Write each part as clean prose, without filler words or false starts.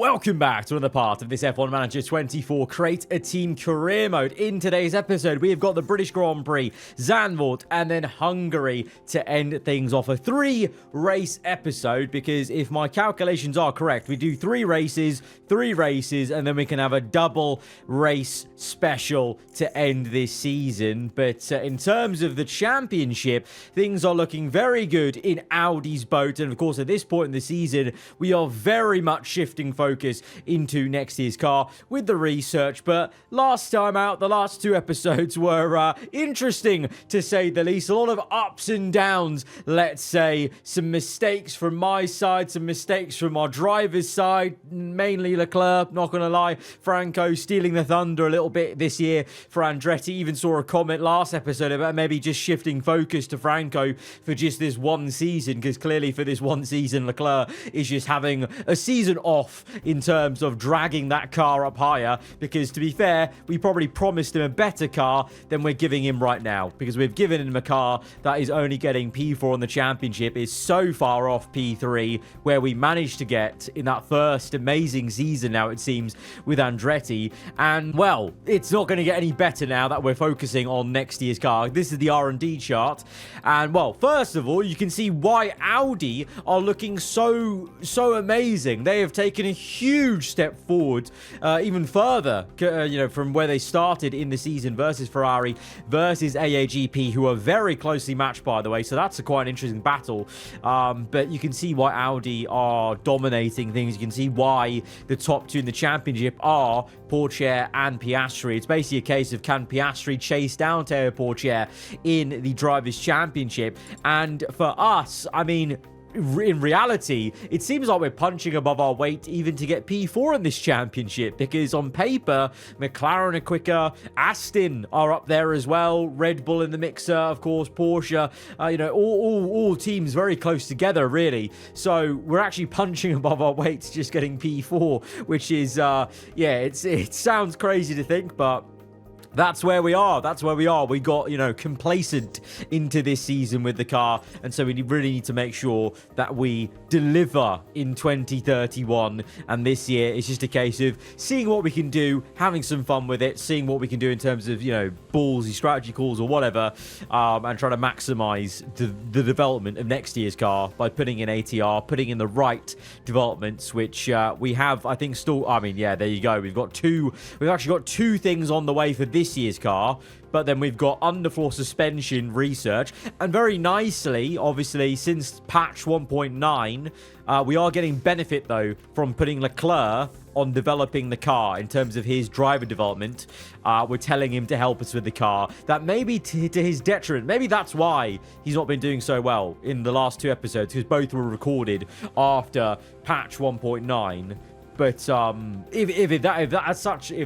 Welcome back to another part of this F1 Manager 24 Create a Team Career Mode. In today's episode, we have got the British Grand Prix, Zandvoort, and then Hungary to end things off. A 3-race episode, because if my calculations are correct, we do 3 races, and then we can have a double race special to end this season. But in terms of the championship, things are looking very good in Audi's boat. And of course, at this point in the season, we are very much shifting focus into next year's car with the research. But last time out, the last 2 episodes were interesting to say the least. A lot of ups and downs, let's say. Some mistakes from my side, some mistakes from our driver's side, mainly Leclerc, not gonna lie. Franco stealing the thunder a little bit this year for Andretti. Even saw a comment last episode about maybe just shifting focus to Franco for just this one season, because clearly for this one season Leclerc is just having a season off in terms of dragging that car up higher, because to be fair, we probably promised him a better car than we're giving him right now, because we've given him a car that is only getting P4 on the championship, is so far off P3 where we managed to get in that first amazing season now, it seems, with Andretti. And well, it's not going to get any better now that we're focusing on next year's car. This is the R&D chart, and well, first of all, you can see why Audi are looking so amazing. They have taken a huge step forward, even further, from where they started in the season versus Ferrari, versus AAGP, who are very closely matched, by the way. So that's quite an interesting battle. But you can see why Audi are dominating things. You can see why the top 2 in the championship are Pourchaire and Piastri. It's basically a case of, can Piastri chase down Teo Pourchaire in the Drivers' Championship? And for us, I mean, in reality, it seems like we're punching above our weight even to get P4 in this championship, because on paper, McLaren are quicker, Aston are up there as well, Red Bull in the mixer, of course, Porsche, all teams very close together, really. So we're actually punching above our weights just getting P4, which is, it sounds crazy to think, but that's where we are. We got, complacent into this season with the car. And so we really need to make sure that we deliver in 2031. And this year, it's just a case of seeing what we can do, having some fun with it, seeing what we can do in terms of, ballsy strategy calls or whatever, and trying to maximize the development of next year's car by putting in ATR, putting in the right developments, which we have, I think, still. I mean, yeah, there you go. We've actually got 2 things on the way for this year's car, but then we've got underfloor suspension research, and very nicely, obviously, since patch 1.9, we are getting benefit though from putting Leclerc on developing the car in terms of his driver development. We're telling him to help us with the car. That may be to his detriment. Maybe that's why he's not been doing so well in the last 2 episodes, because both were recorded after patch 1.9. But if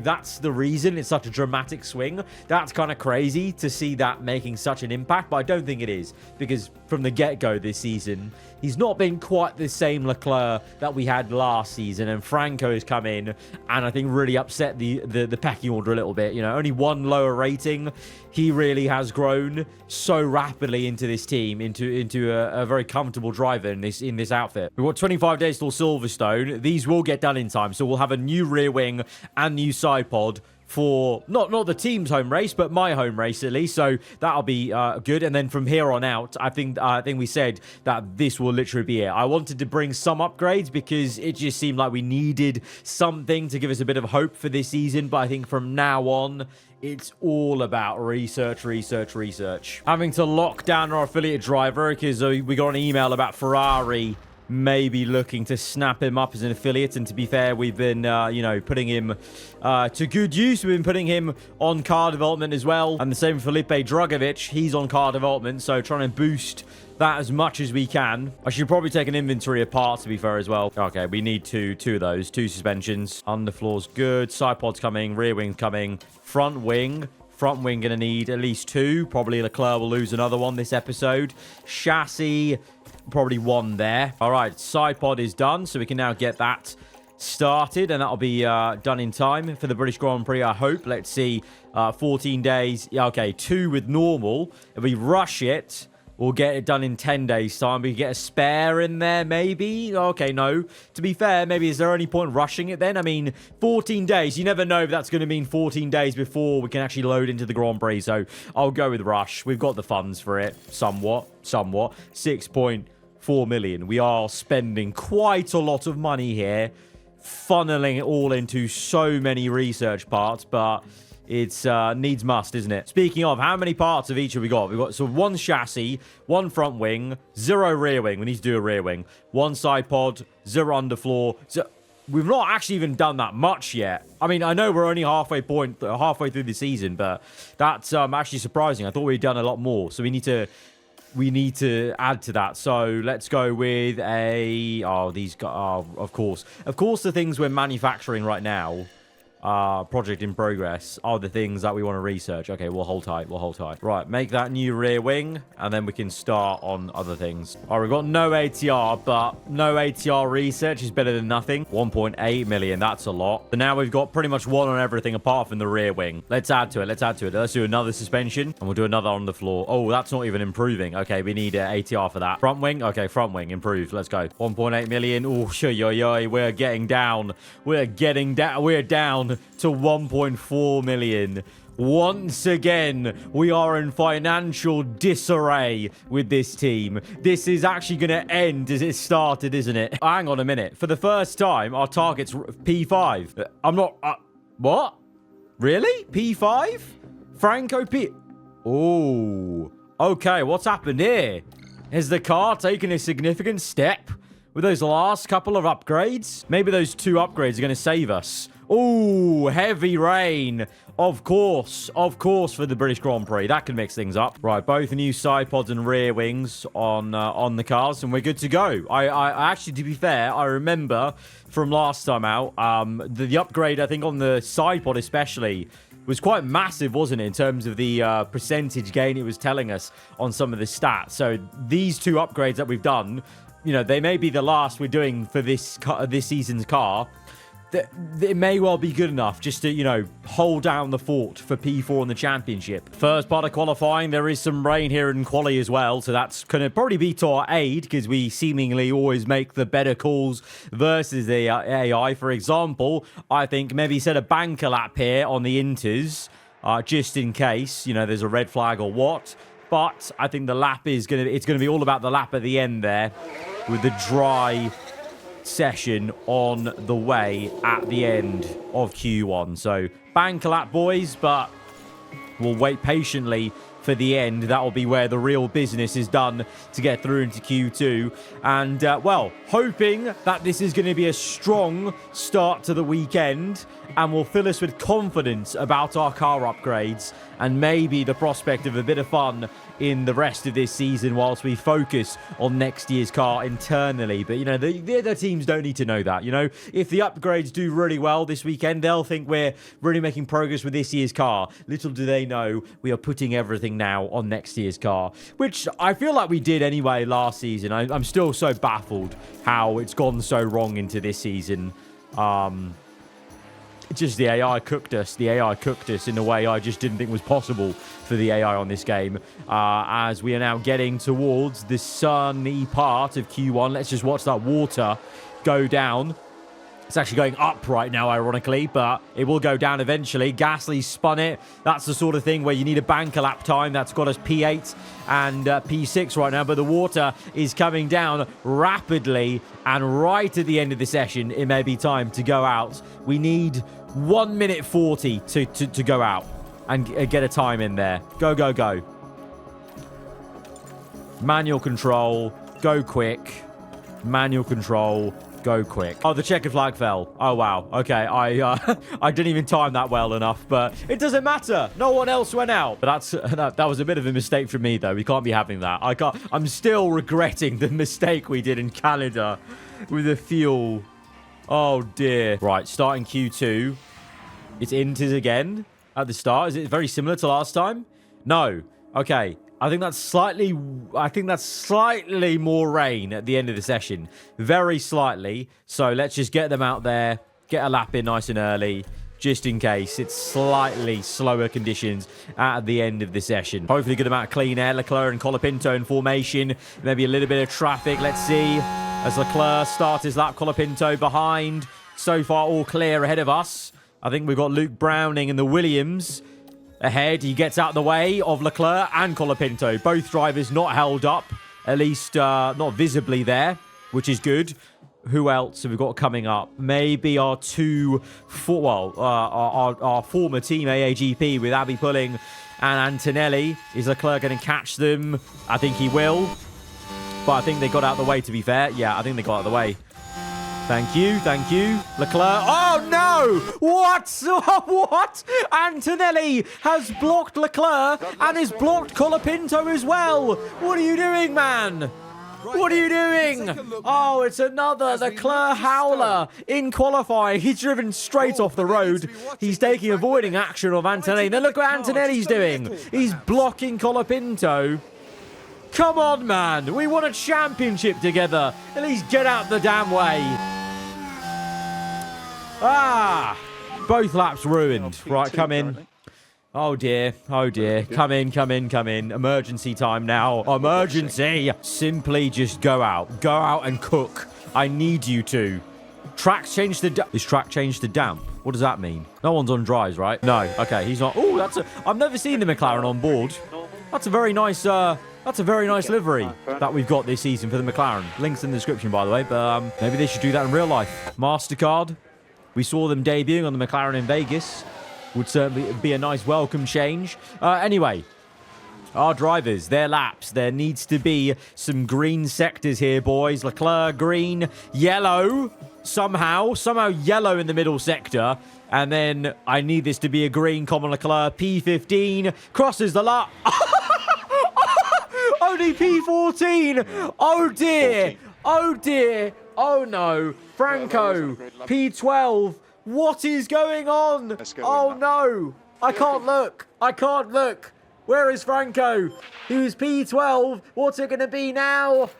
that's the reason it's such a dramatic swing, that's kind of crazy to see that making such an impact. But I don't think it is, because from the get-go this season, he's not been quite the same Leclerc that we had last season. And Franco has come in and I think really upset the pecking order a little bit. Only 1 lower rating. He really has grown so rapidly into this team, into a very comfortable driver in this outfit. We've got 25 days till Silverstone. These will get done in time, so we'll have a new rear wing and new side pod for not the team's home race, but my home race at least. So that'll be good. And then from here on out, I think we said that this will literally be it. I wanted to bring some upgrades because it just seemed like we needed something to give us a bit of hope for this season. But I think from now on, it's all about research. Having to lock down our affiliate driver because we got an email about Ferrari maybe looking to snap him up as an affiliate. And to be fair, we've been, putting him to good use. We've been putting him on car development as well. And the same for Felipe Drugovich. He's on car development, so trying to boost that as much as we can. I should probably take an inventory of parts, to be fair, as well. Okay, we need two of those. 2 suspensions. Underfloor's good. Side pod's coming. Rear wing's coming. Front wing gonna need at least 2. Probably Leclerc will lose another one this episode. Chassis, probably 1 there. All right, side pod is done, so we can now get that started, and that'll be done in time for the British Grand Prix, I hope. Let's see. 14 days. Yeah, okay, 2 with normal. If we rush it, We'll get it done in 10 days' time. We get a spare in there, maybe? Okay, no. To be fair, maybe is there any point rushing it then? I mean, 14 days. You never know if that's going to mean 14 days before we can actually load into the Grand Prix. So I'll go with rush. We've got the funds for it. Somewhat. 6.4 million. We are spending quite a lot of money here, funneling it all into so many research parts, but it's needs must, isn't it? Speaking of, how many parts of each have we got? We've got one chassis, one front wing, 0 rear wing. We need to do a rear wing. 1 side pod, 0 underfloor. We've not actually even done that much yet. I mean, I know we're only halfway through the season, but that's actually surprising. I thought we'd done a lot more, so we need to add to that. So let's go with a... Oh, these guys... Oh, of course. Of course, the things we're manufacturing right now, project in progress, are the things that we want to research. Okay, we'll hold tight. Right, make that new rear wing, and then we can start on other things. All right, we've got no ATR, but no ATR research is better than nothing. 1.8 million, that's a lot. So now we've got pretty much one on everything apart from the rear wing. Let's add to it. Let's do another suspension, and we'll do another on the floor. Oh, that's not even improving. Okay, we need ATR for that. Front wing? Okay, front wing, improved. Let's go. 1.8 million. Oh, we're getting down. We're down to 1.4 million. Once again, we are in financial disarray with this team. This is actually going to end as it started, isn't it? Hang on a minute. For the first time, our target's P5. I'm not... what? Really? P5? Franco P... Oh. Okay, what's happened here? Has the car taken a significant step with those last couple of upgrades? Maybe those 2 upgrades are going to save us. Oh, heavy rain. Of course, for the British Grand Prix. That can mix things up. Right, both new side pods and rear wings on the cars, and we're good to go. I actually, to be fair, I remember from last time out, the upgrade, I think, on the side pod especially, was quite massive, wasn't it, in terms of the percentage gain it was telling us on some of the stats. So these 2 upgrades that we've done, you know, they may be the last we're doing for this season's car. It may well be good enough just to, you know, hold down the fort for P4 in the championship. First part of qualifying, there is some rain here in quali as well, so that's going to probably be to our aid because we seemingly always make the better calls versus the AI. For example, I think maybe set a banker lap here on the inters, just in case, you know, there's a red flag or what. But I think the lap is going to be all about the lap at the end there with the dry session on the way at the end of Q1. So bank lap, boys, but we'll wait patiently for the end. That will be where the real business is done to get through into Q2. And, well, hoping that this is going to be a strong start to the weekend and will fill us with confidence about our car upgrades and maybe the prospect of a bit of fun in the rest of this season whilst we focus on next year's car internally. But, you know, the other teams don't need to know that. You know, if the upgrades do really well this weekend, they'll think we're really making progress with this year's car. Little do they know we are putting everything now on next year's car, which I feel like we did anyway last season. I'm still so baffled how it's gone so wrong into this season. Just the AI cooked us. The AI cooked us in a way I just didn't think was possible for the AI on this game. As we are now getting towards the sunny part of Q1. Let's just watch that water go down. It's actually going up right now, ironically, but it will go down eventually. Gasly spun it. That's the sort of thing where you need a banker lap time. That's got us P8 and P6 right now, but the water is coming down rapidly, and right at the end of the session, it may be time to go out. We need 1 minute 40 to go out and get a time in there. Go, go, go. Manual control. Go quick. Manual control. Go quick. Oh, the checkered flag fell. Oh, wow. Okay, I didn't even time that well enough, but it doesn't matter. No one else went out. But that was a bit of a mistake from me, though. We can't be having that. I'm still regretting the mistake we did in Canada with the fuel. Oh, dear. Right, starting Q2. It's Inters again at the start. Is it very similar to last time? No. Okay. I think that's slightly more rain at the end of the session. Very slightly. So let's just get them out there. Get a lap in nice and early. just in case. It's slightly slower conditions at the end of the session. Hopefully a good amount of clean air. Leclerc and Colapinto in formation. Maybe a little bit of traffic. Let's see. As Leclerc starts his lap, Colapinto behind. So far, all clear ahead of us. I think we've got Luke Browning and the Williams ahead. He gets out of the way of Leclerc and Colapinto. Both drivers not held up. At least not visibly there, which is good. Who else have we got coming up? Maybe our our former team, AAGP, with Abby Pulling and Antonelli. Is Leclerc going to catch them? I think he will. But I think they got out of the way, to be fair. Yeah, I think they got out of the way. Thank you, thank you. Leclerc. Oh, no! What? What? Antonelli has blocked Leclerc and has blocked Colapinto as well. What are you doing, man? What are you doing? Oh, it's another Leclerc howler in qualifying. He's driven straight off the road. He's avoiding action of Antonelli. Then look what Antonelli's doing. He's blocking Colapinto. Come on, man. We won a championship together. At least get out the damn way. Ah, both laps ruined. Right, come in. Oh, dear. Oh, dear. Come in, come in, come in. Emergency time now. Emergency. Simply just go out. Go out and cook. I need you to. Tracks change to... Is track changed to damp? What does that mean? No one's on dries, right? No. Okay, he's not... Oh, that's a... I've never seen the McLaren on board. That's a very nice... That's a very nice livery that we've got this season for the McLaren. Links in the description, by the way. But maybe they should do that in real life. MasterCard. We saw them debuting on the McLaren in Vegas. Would certainly be a nice welcome change. Anyway, our drivers, their laps. There needs to be some green sectors here, boys. Leclerc, green, yellow. Somehow yellow in the middle sector. And then I need this to be a green, common Leclerc. P15 crosses the lap. Only P14. Oh, dear. Oh, dear. Oh, no. Franco, P12. What is going on? Oh, no. I can't look. I can't look. Where is Franco? Who's P12? What's it going to be now?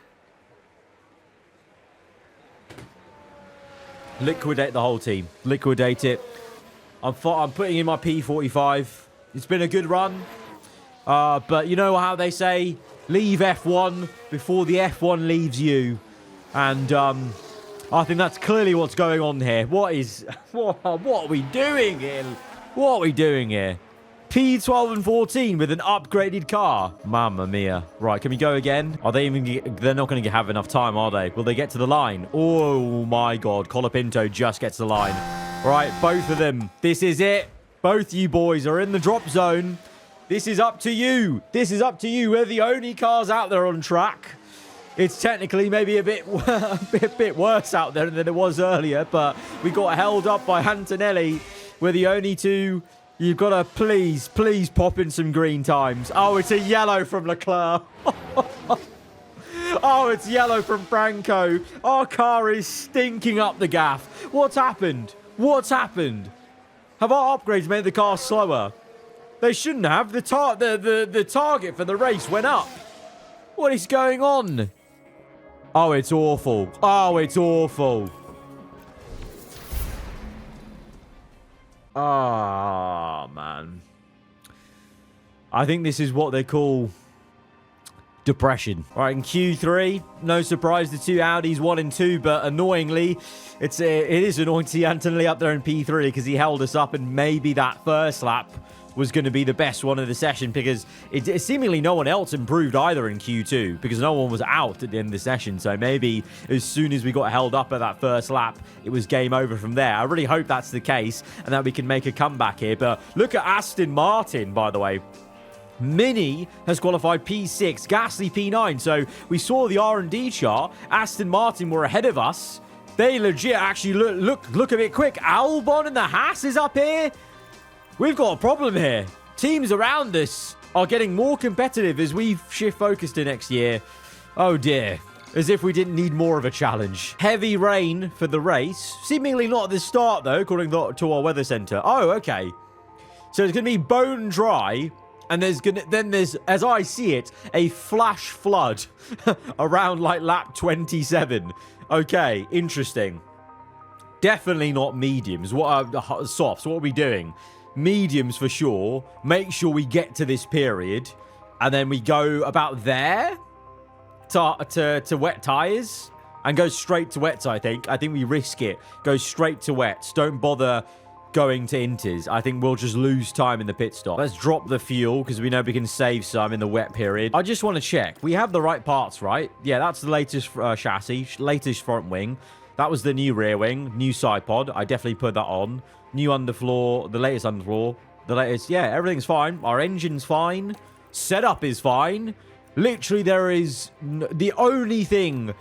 Liquidate the whole team. Liquidate it. I'm putting in my P45. It's been a good run. But you know how they say, leave F1 before the F1 leaves you. And I think that's clearly what's going on here. What are we doing here? What are we doing here? P12 and 14 with an upgraded car. Mamma mia. Right, can we go again? Are they even... They're not going to have enough time, are they? Will they get to the line? Oh, my God. Colapinto just gets to the line. Right, both of them. This is it. Both you boys are in the drop zone. This is up to you. This is up to you. We're the only cars out there on track. It's technically maybe a bit worse out there than it was earlier, but we got held up by Antonelli. We're the only two. You've got to please pop in some green times. Oh, it's a yellow from Leclerc. Oh, it's yellow from Franco. Our car is stinking up the gaff. What's happened? What's happened? Have our upgrades made the car slower? They shouldn't have. The target for the race went up. What is going on? Oh, it's awful. Oh, it's awful. Oh, man. I think this is what they call depression. All right, in Q3, no surprise, the two Audis, 1 and 2, but annoyingly, it is annoying to see Antonelli up there in P3 because he held us up, and maybe that first lap was going to be the best one of the session because seemingly no one else improved either in Q2 because no one was out at the end of the session. So maybe as soon as we got held up at that first lap, it was game over from there. I really hope that's the case and that we can make a comeback here. But look at Aston Martin, by the way. Mini has qualified P6, Gasly P9. So we saw the R&D chart. Aston Martin were ahead of us. They legit actually look a bit quick. Albon and the Haas is up here. We've got a problem here. Teams around us are getting more competitive as we shift focus to next year. Oh dear. As if we didn't need more of a challenge. Heavy rain for the race. Seemingly not at the start though, according to our weather center. Oh, okay. So it's going to be bone dry. And there's, as I see it, a flash flood around like lap 27. Okay, interesting. Definitely not mediums. What are softs? What are we doing? Mediums for sure. Make sure we get to this period. And then we go about there to wet tires. And go straight to wets, I think. I think we risk it. Go straight to wets. Don't bother going to inters. I think we'll just lose time in the pit stop. Let's drop the fuel because we know we can save some in the wet period. I just want to check. We have the right parts, right? Yeah, that's the latest chassis. Latest front wing. That was the new rear wing. New side pod. I definitely put that on. New underfloor. The latest underfloor. The latest. Yeah, everything's fine. Our engine's fine. Setup is fine. Literally, there is the only thing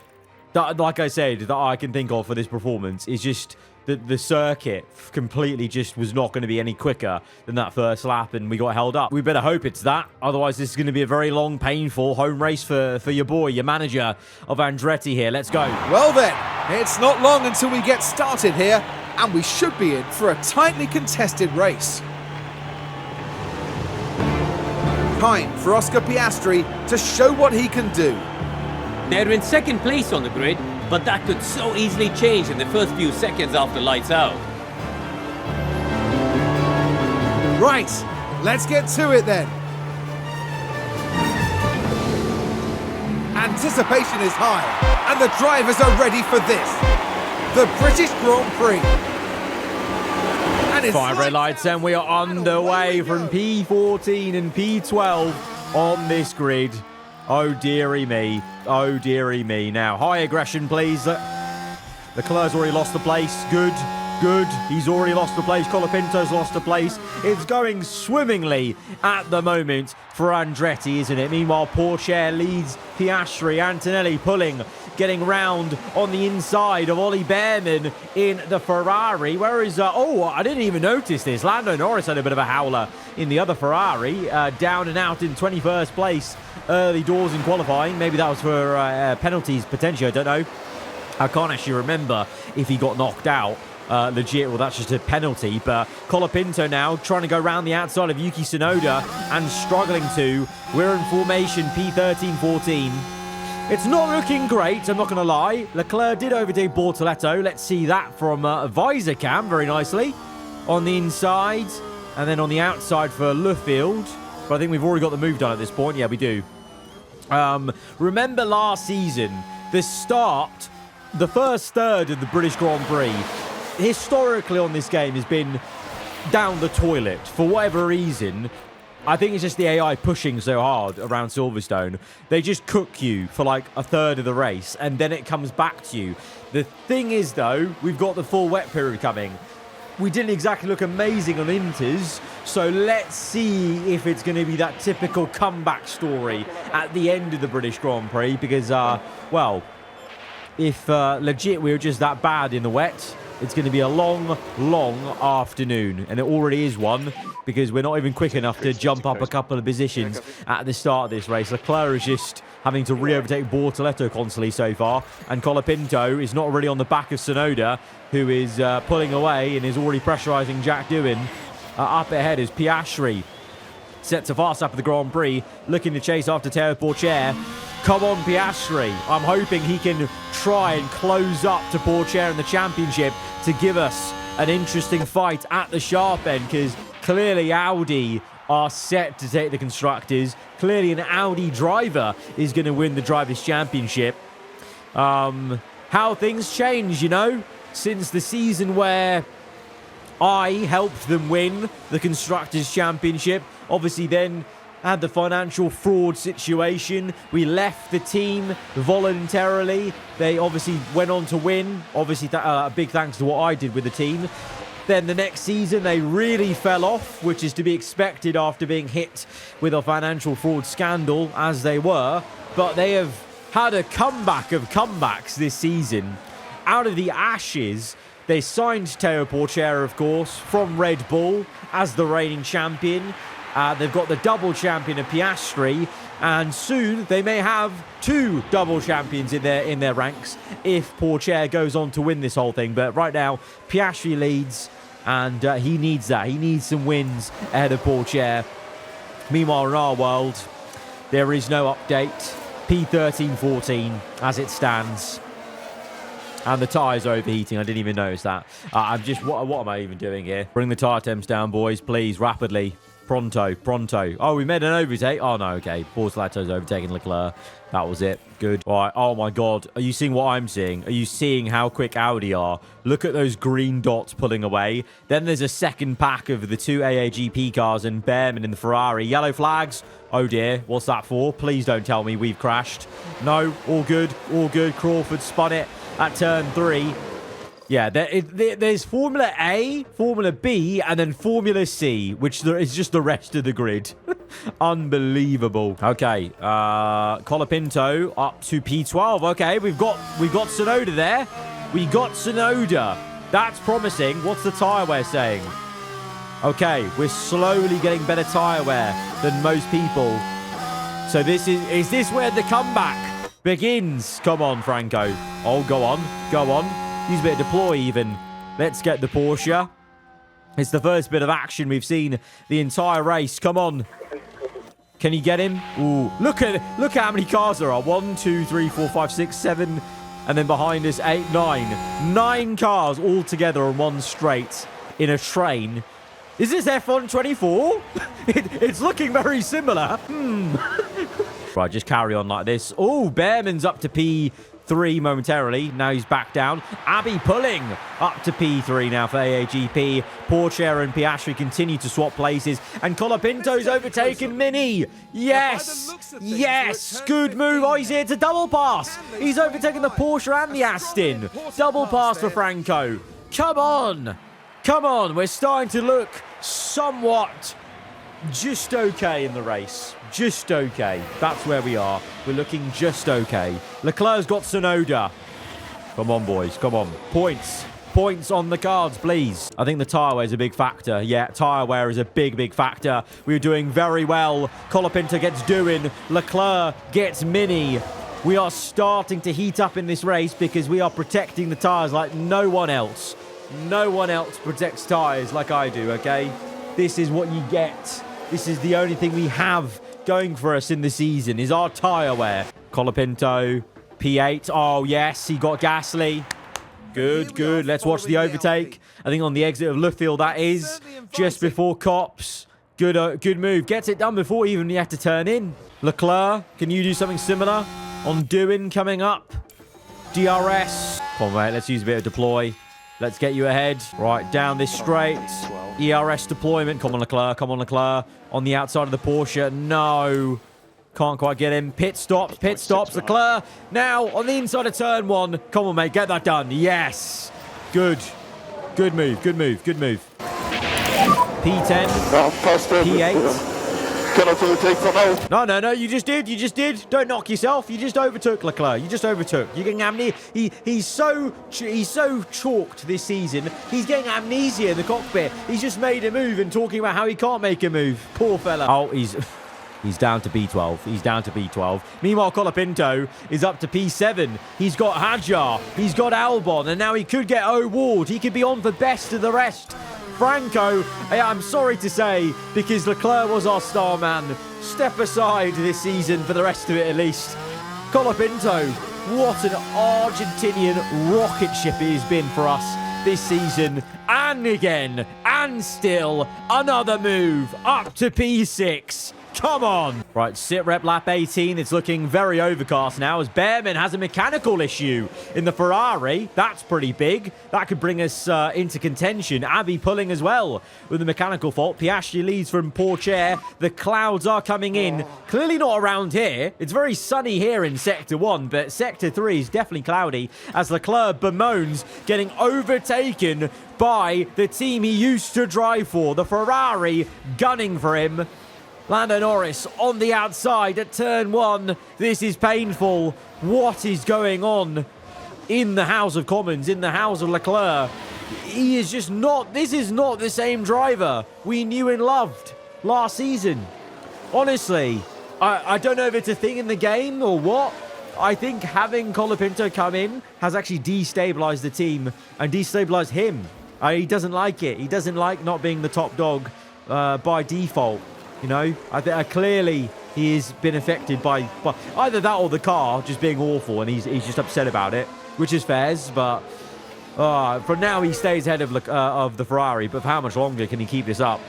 that, like I said, that I can think of for this performance is just that the circuit completely just was not going to be any quicker than that first lap, and we got held up. We better hope it's that. Otherwise, this is going to be a very long, painful home race for your boy, your manager of Andretti here. Let's go. Well then, it's not long until we get started here, and we should be in for a tightly contested race. Time for Oscar Piastri to show what he can do. They're in second place on the grid, but that could so easily change in the first few seconds after lights out. Right, let's get to it then. Anticipation is high, and the drivers are ready for this. The British Grand Prix. And it's 5 red lights, and we are underway from P14 and P12 on this grid. Oh, dearie me. Oh, dearie me. Now, high aggression, please. Leclerc's already lost the place. Good. Good. He's already lost the place. Colapinto's lost the place. It's going swimmingly at the moment for Andretti, isn't it? Meanwhile, Pourchaire leads Piastri. Antonelli pulling, getting round on the inside of Ollie Behrman in the Ferrari. Where is... oh, I didn't even notice this. Lando Norris had a bit of a howler in the other Ferrari. Down and out in 21st place. Early doors in qualifying. Maybe that was for penalties, potentially. I don't know. I can't actually remember if he got knocked out. Legit, well, that's just a penalty. But Colapinto now trying to go around the outside of Yuki Tsunoda and struggling to. We're in formation P13-14. It's not looking great, I'm not going to lie. Leclerc did overtake Bortoletto. Let's see that from visor cam very nicely. On the inside. And then on the outside for Luffield. But I think we've already got the move done at this point. Yeah, we do. Remember last season, the first third of the British Grand Prix, historically on this game has been down the toilet. For whatever reason, I think it's just the AI pushing so hard around Silverstone. They just cook you for like a third of the race, and then it comes back to you. The thing is, though, we've got the full wet period coming. We didn't exactly look amazing on Inters, so let's see if it's going to be that typical comeback story at the end of the British Grand Prix, because, well, if legit we were just that bad in the wet, it's going to be a long, long afternoon, and it already is one, because we're not even quick enough to jump up a couple of positions at the start of this race. Leclerc is just having to re-overtake Bortoletto constantly so far, and Colapinto is not really on the back of Tsunoda, who is pulling away and is already pressurising Jack Doohan. Up ahead is Piastri, set to fast up at the Grand Prix, looking to chase after Théo Pourchaire. Come on, Piastri. I'm hoping he can try and close up to Pourchaire in the championship to give us an interesting fight at the sharp end, because clearly Audi are set to take the Constructors. Clearly an Audi driver is going to win the Drivers' Championship. How things change, you know, since the season where I helped them win the Constructors' Championship. Obviously then had the financial fraud situation. We left the team voluntarily. They obviously went on to win. Obviously, a big thanks to what I did with the team. Then the next season, they really fell off, which is to be expected after being hit with a financial fraud scandal, as they were. But they have had a comeback of comebacks this season. Out of the ashes, they signed Théo Pourchaire, of course, from Red Bull as the reigning champion. They've got the double champion of Piastri, and soon they may have 2 double champions in their ranks if Pourchaire goes on to win this whole thing. But right now, Piastri leads, and he needs that. He needs some wins ahead of Pourchaire. Meanwhile, in our world, there is no update. P13-14 as it stands. And the tyres are overheating. I didn't even notice that. I'm just... What am I even doing here? Bring the tyre temps down, boys, please, rapidly. Pronto. Oh, we made an overtake. Oh, no, okay. Bortoletto's overtaking Leclerc. That was it. Good. All right. Oh, my God. Are you seeing what I'm seeing? Are you seeing how quick Audi are? Look at those green dots pulling away. Then there's a second pack of the 2 AAGP cars and Behrman in the Ferrari. Yellow flags. Oh, dear. What's that for? Please don't tell me we've crashed. No. All good. All good. Crawford spun it at turn 3. Yeah, there's Formula A, Formula B, and then Formula C, which is just the rest of the grid. Unbelievable. Okay, Colapinto up to P12. Okay, we've got Tsunoda there. We got Tsunoda. That's promising. What's the tyre wear saying? Okay, we're slowly getting better tyre wear than most people. So is this where the comeback begins? Come on, Franco. Oh, go on. Use a bit of deploy even. Let's get the Porsche. It's the first bit of action we've seen the entire race. Come on. Can you get him? Ooh. Look how many cars there are. 1, 2, 3, 4, 5, 6, 7. And then behind us, 8, 9. 9 cars all together on one straight in a train. Is this F1 24? It's looking very similar. Right, just carry on like this. Oh, Behrman's up to P3 momentarily. Now he's back down. Abbey pulling up to P3 now for AAGP. Porsche and Piastri continue to swap places. And Colapinto's overtaken Mini. Yes. Yes. Good move. Oh, he's here to double pass. He's overtaken the Porsche and the Aston. Double pass for Franco. Come on. We're starting to look somewhat just okay in the race. Just okay. That's where we are. We're looking just okay. Leclerc's got Tsunoda. Come on, boys. Come on. Points. Points on the cards, please. I think the tyre wear is a big factor. Yeah, tyre wear is a big factor. We're doing very well. Colapinto gets doing. Leclerc gets Mini. We are starting to heat up in this race because we are protecting the tyres like no one else. No one else protects tyres like I do, okay? This is what you get. This is the only thing we have going for us in the season is our tyre wear. Colapinto, P8. Oh, yes, he got Gasly. Good. Let's watch the overtake. I think on the exit of Luffield, that is just before Cops. Good move. Gets it done before even you have to turn in. Leclerc, can you do something similar on Doing coming up? DRS. Come on, mate. Let's use a bit of deploy. Let's get you ahead. Right, down this straight. ERS deployment. Come on, Leclerc. On the outside of the Porsche. No. Can't quite get him. Pit stops. Leclerc now on the inside of turn 1. Come on, mate. Get that done. Yes. Good move. P10. P8. Cannot overtake from out. No. You just did. Don't knock yourself. You just overtook Leclerc. You're getting amnesia. He's so chalked this season. He's getting amnesia in the cockpit. He's just made a move and talking about how he can't make a move. Poor fella. Oh, he's down to B12. Meanwhile, Colapinto is up to P7. He's got Hadjar. He's got Albon. And now he could get O'Ward. He could be on for best of the rest. Franco, I'm sorry to say, because Leclerc was our star man, step aside this season for the rest of it at least. Colapinto, what an Argentinian rocket ship he has been for us this season. And again, and still, another move up to P6. Come on. Right, sit rep lap 18. It's looking very overcast now as Behrman has a mechanical issue in the Ferrari. That's pretty big. That could bring us into contention. Abbey pulling as well with a mechanical fault. Piastri leads from Porsche. The clouds are coming in. Clearly not around here. It's very sunny here in Sector 1, but Sector 3 is definitely cloudy as Leclerc bemoans getting overtaken by the team he used to drive for. The Ferrari gunning for him. Lando Norris on the outside at turn 1. This is painful. What is going on in the House of Commons, in the House of Leclerc? He is just not... This is not the same driver we knew and loved last season. Honestly, I don't know if it's a thing in the game or what. I think having Colapinto come in has actually destabilized the team and destabilized him. He doesn't like it. He doesn't like not being the top dog by default. You know, I think clearly he has been affected by either that or the car just being awful, and he's just upset about it. which is fairs, but for now he stays ahead of the Ferrari, but for how much longer can he keep this up?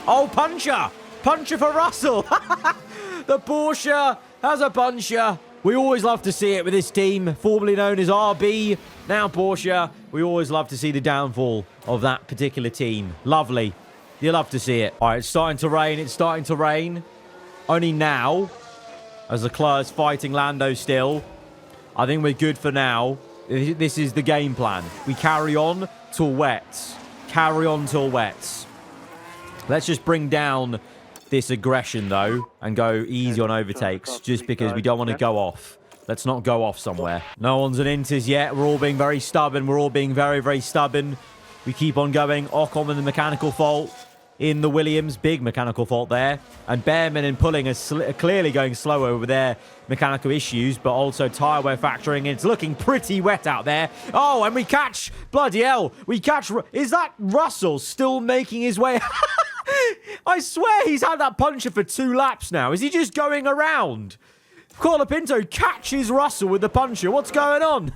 Oh, puncher! Puncher for Russell! The Porsche has a puncher. We always love to see it with this team, formerly known as RB, now Porsche. We always love to see the downfall of that particular team. Lovely. You love to see it. All right, it's starting to rain. It's starting to rain. Only now, as Leclerc's fighting Lando still. I think we're good for now. This is the game plan. We carry on till wets. Carry on till wets. Let's just bring down this aggression, though, and go easy on overtakes, just because we don't want to go off. Let's not go off somewhere. No one's an Inters yet. We're all being very stubborn. We're all being very, very stubborn. We keep on going. Ocon with the mechanical fault in the Williams. Big mechanical fault there. And Behrman and Pulling are clearly going slower with their mechanical issues, but also tyre wear factoring. It's looking pretty wet out there. Oh, and we catch... Bloody hell. We catch... Is that Russell still making his way... I swear he's had that puncher for 2 laps now. Is he just going around? Colapinto catches Russell with the puncher. What's going on?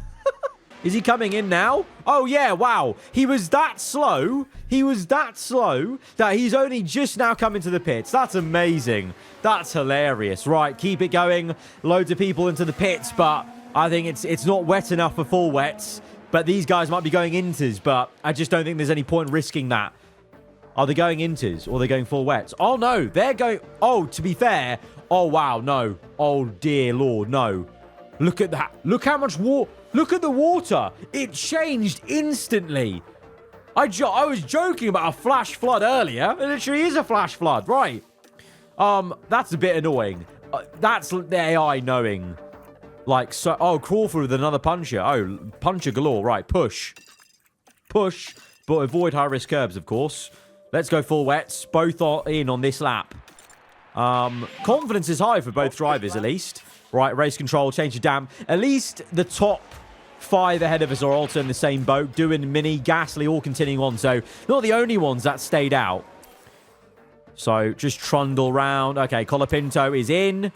Is he coming in now? Oh, yeah, wow. He was that slow. He was that slow that he's only just now coming to the pits. That's amazing. That's hilarious. Right, keep it going. Loads of people into the pits, but I think it's not wet enough for full wets. But these guys might be going inters, but I just don't think there's any point risking that. Are they going inters or are they going full wets? Oh, no. They're going... Oh, to be fair... Oh, wow. No. Oh, dear Lord. No. Look at that. Look how much water... Look at the water. It changed instantly. I was joking about a flash flood earlier. It literally is a flash flood. Right. That's a bit annoying. That's the AI knowing. Like, so... Oh, Crawford with another puncher. Oh, puncher galore. Right. Push. Push. But avoid high-risk curbs, of course. Let's go full wets. Both are in on this lap. Confidence is high for both drivers, at least. Right, race control, change of damp. At least the top 5 ahead of us are also in the same boat. Doing Mini, Gasly, all continuing on. So, not the only ones that stayed out. So, just trundle round. Okay, Colapinto is in.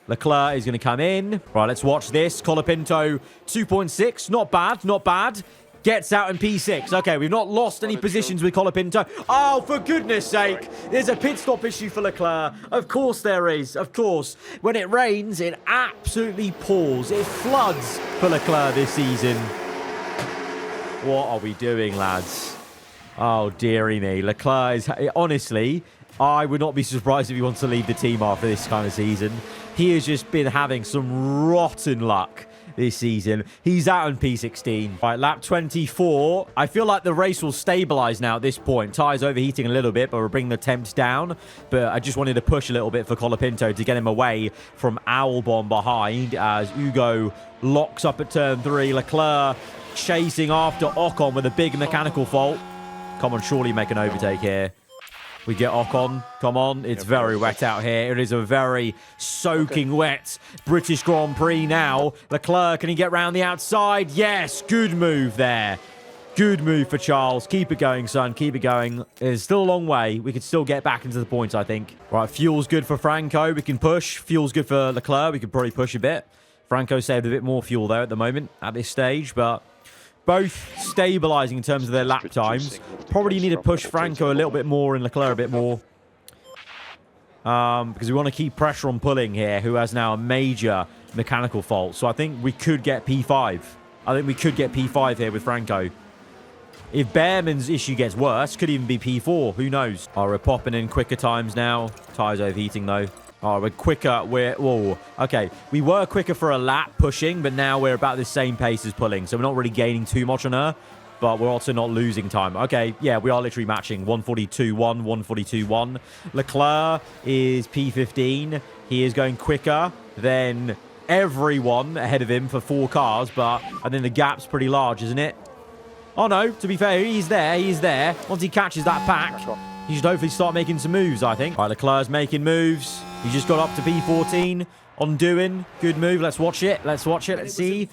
Leclerc is going to come in. Right, let's watch this. Colapinto 2.6. Not bad, not bad. Gets out in P6. Okay, we've not lost any positions with Colapinto. Oh, for goodness sake. There's a pit stop issue for Leclerc. Of course there is. Of course. When it rains, it absolutely pours. It floods for Leclerc this season. What are we doing, lads? Oh, dearie me. Leclerc is... Honestly, I would not be surprised if he wants to leave the team after this kind of season. He has just been having some rotten luck this season. He's out on P16. Right, lap 24. I feel like the race will stabilize now at this point. Tyres overheating a little bit, but we're bringing the temps down. But I just wanted to push a little bit for Colapinto to get him away from Albon behind as Ugo locks up at turn 3. Leclerc chasing after Ocon with a big mechanical fault. Come on, surely make an overtake here. We get Ocon. Come on. It's very wet out here. It is a very soaking wet British Grand Prix now. Leclerc, can he get round the outside? Yes. Good move there. Good move for Charles. Keep it going, son. Keep it going. It's still a long way. We could still get back into the points, I think. Right, fuel's good for Franco. We can push. Fuel's good for Leclerc. We could probably push a bit. Franco saved a bit more fuel, though, at the moment, at this stage, but... Both stabilizing in terms of their lap times. Probably need to push Franco a little bit more and Leclerc a bit more. Because we want to keep pressure on Pulling here, who has now a major mechanical fault. So I think we could get P5. I think we could get P5 here with Franco. If Behrman's issue gets worse, could even be P4. Who knows? Oh, we're popping in quicker times now. Tyres overheating, though. Oh, we're quicker. Whoa. Okay. We were quicker for a lap pushing, but now we're about the same pace as Pulling. So we're not really gaining too much on her, but we're also not losing time. Okay. Yeah, we are literally matching. 142.1, 142.1. Leclerc is P15. He is going quicker than everyone ahead of him for 4 cars, but I think the gap's pretty large, isn't it? Oh, no. To be fair, he's there. He's there. Once he catches that pack, he should hopefully start making some moves, I think. All right, Leclerc's making moves. He just got up to P14 on doing. Good move. Let's watch it. Let's watch it. Let's see.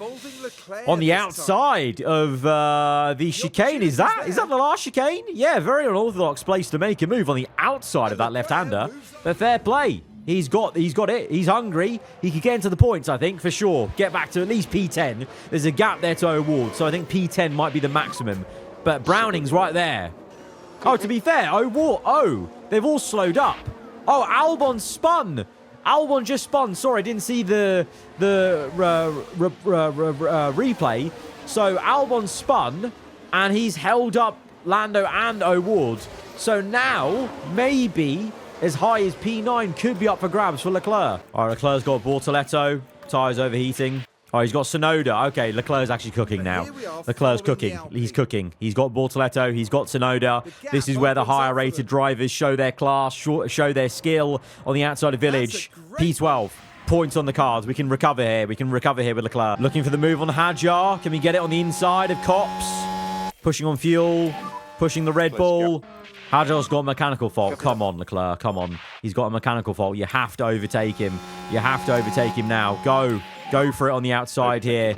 On the outside of the chicane. Is that the last chicane? Yeah, very unorthodox place to make a move on the outside of that left-hander. But fair play. He's got it. He's hungry. He could get into the points, I think, for sure. Get back to at least P10. There's a gap there to O'Ward, so I think P10 might be the maximum. But Browning's right there. Oh, to be fair, O'Ward... Oh, they've all slowed up. Oh, Albon spun. Albon just spun. Sorry, I didn't see the replay. So Albon spun, and he's held up Lando and O'Ward. So now, maybe... as high as P9 could be up for grabs for Leclerc. All right, Leclerc's got Bortoletto. Tyres overheating. Oh, he's got Tsunoda. Okay, Leclerc's actually cooking now. Leclerc's cooking. He's cooking. He's got Bortoletto. He's got Tsunoda. This is where the higher-rated drivers show their class, show their skill on the outside of Village. P12. Points on the cards. We can recover here. We can recover here with Leclerc. Looking for the move on Hadjar. Can we get it on the inside of Cops? Pushing on fuel. Pushing the Red Bull. Hadjar's got a mechanical fault. Come on, Leclerc. Come on. He's got a mechanical fault. You have to overtake him. You have to overtake him now. Go. Go for it on the outside here.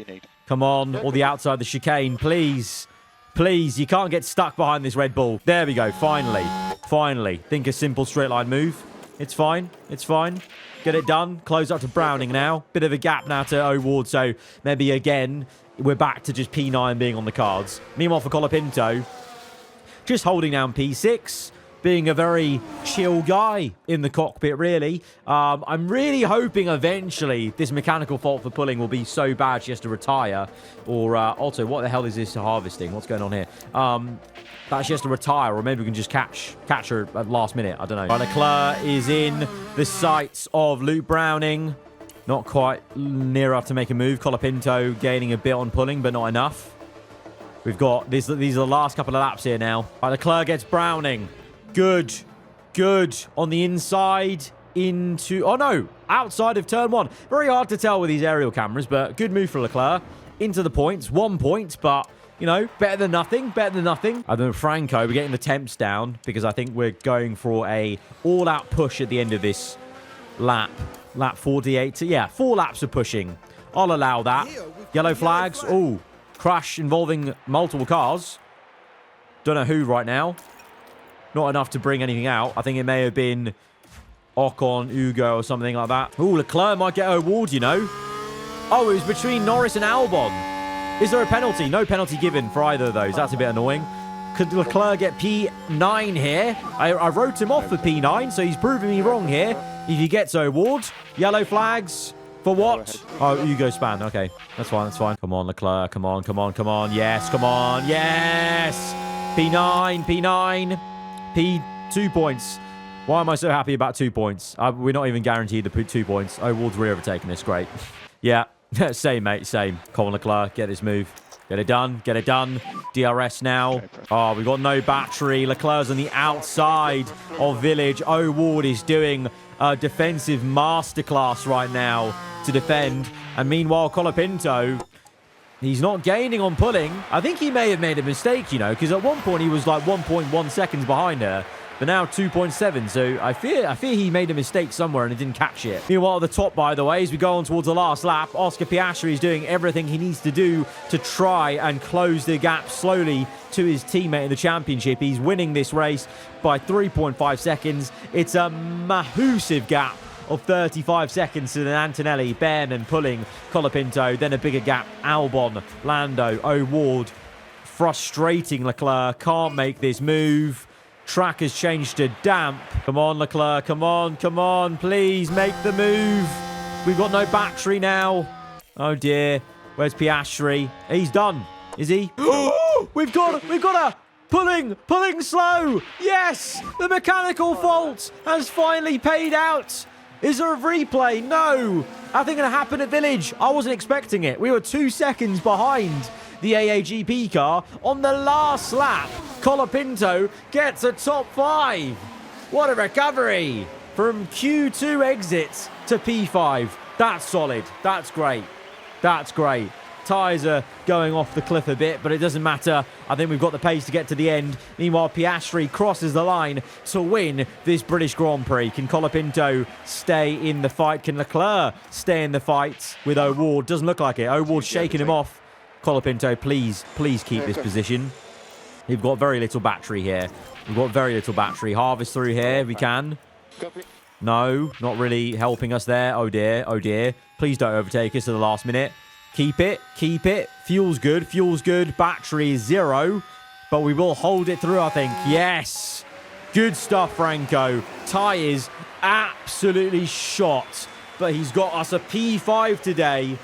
Come on. Or the outside, the chicane. Please. Please. You can't get stuck behind this Red Bull. There we go. Finally. Finally. Think a simple straight line move. It's fine. It's fine. Get it done. Close up to Browning now. Bit of a gap now to O'Ward. So maybe again, we're back to just P9 being on the cards. Meanwhile, for Colapinto, just holding down P6, being a very chill guy in the cockpit, really. I'm really hoping eventually this mechanical fault for pulling will be so bad she has to retire. Or, also, what the hell is this harvesting? What's going on here? That she has to retire, or maybe we can just catch her at last minute. I don't know. Leclerc is in the sights of Luke Browning. Not quite near enough to make a move. Colapinto gaining a bit on pulling, but not enough. We've got... These are the last couple of laps here now. Right, Leclerc gets Browning. Good. Good. On the inside into... Oh, no. Outside of turn 1. Very hard to tell with these aerial cameras, but good move for Leclerc. Into the points. 1 point, but, you know, better than nothing. Better than nothing. And then Franco, we're getting the temps down because I think we're going for a all-out push at the end of this lap. Lap 48. Yeah, 4 laps of pushing. I'll allow that. Yellow flags. Oh. Crash involving multiple cars. Don't know who right now. Not enough to bring anything out. I think it may have been Ocon, Ugo, or something like that. Ooh, Leclerc might get O'Ward, you know. Oh, it was between Norris and Albon. Is there a penalty? No penalty given for either of those. That's a bit annoying. Could Leclerc get P9 here? I wrote him off for P9, so he's proving me wrong here. If he gets O'Ward. Yellow flags. For what? Oh, Ugo span. Okay. That's fine. That's fine. Come on, Leclerc. Come on. Come on. Come on. Yes. Come on. Yes. P9. P9. P2 points. Why am I so happy about 2 points? We're not even guaranteed the 2 points. Oh, Ward's re-overtaking this. Great. Yeah. Same, mate. Same. Come on, Leclerc. Get this move. Get it done. Get it done. DRS now. Oh, we've got no battery. Leclerc's on the outside of Village. Oh, Ward is doing a defensive masterclass right now to defend. And meanwhile, Colapinto, he's not gaining on pulling. I think he may have made a mistake, you know, because at one point he was like 1.1 seconds behind her. But now 2.7, so I fear he made a mistake somewhere and it didn't catch it. Meanwhile, at the top, by the way, as we go on towards the last lap, Oscar Piastri is doing everything he needs to do to try and close the gap slowly to his teammate in the championship. He's winning this race by 3.5 seconds. It's a massive gap of 35 seconds to Antonelli, Ben, and pulling Colapinto. Then a bigger gap, Albon, Lando, O'Ward. Frustrating Leclerc, can't make this move. Track has changed to damp. Come on, Leclerc. Come on. Come on. Please make the move. We've got no battery now. Oh, dear. Where's Piastri? He's done. Is he? We've got a pulling slow. Yes. The mechanical fault has finally paid out. Is there a replay? No. I think it'll happen at Village. I wasn't expecting it. We were 2 seconds behind the AAGP car on the last lap. Colapinto gets a top 5. What a recovery from Q2 exits to P5. That's solid. That's great. That's great. Tyres are going off the cliff a bit, but it doesn't matter. I think we've got the pace to get to the end. Meanwhile, Piastri crosses the line to win this British Grand Prix. Can Colapinto stay in the fight? Can Leclerc stay in the fight with O'Ward? Doesn't look like it. O'Ward's shaking him off. Colapinto, please keep this position. We've got very little battery here. We've got very little battery. Harvest through here, we can. No, not really helping us there. Oh, dear. Oh, dear. Please don't overtake us at the last minute. Keep it. Keep it. Fuel's good. Fuel's good. Battery is 0. But we will hold it through, I think. Yes. Good stuff, Franco. Tyres absolutely shot. But he's got us a P5 today.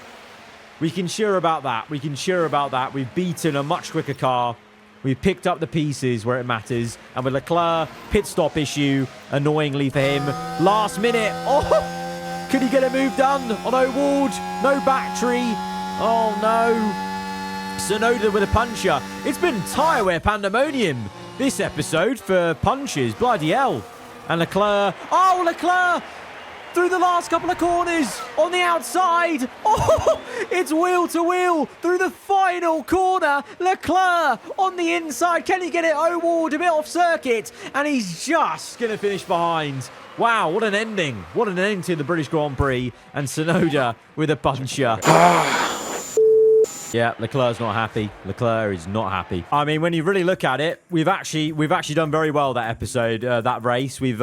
We can cheer about that. We can cheer about that. We've beaten a much quicker car. We've picked up the pieces where it matters. And with Leclerc, pit stop issue, annoyingly for him. Last minute. Oh, could he get a move done on O'Ward? No battery. Oh, no. Sonoda with a puncher. It's been tyre wear pandemonium this episode for punches. Bloody hell. And Leclerc. Oh, Leclerc! Through the last couple of corners on the outside. Oh, it's wheel to wheel through the final corner. Leclerc on the inside. Can he get it? O'Ward a bit off circuit. And he's just going to finish behind. Wow, what an ending. What an ending to the British Grand Prix. And Sonoda with a puncher. Yeah, Leclerc's not happy. Leclerc is not happy. I mean, when you really look at it, we've actually done very well that episode, that race. We've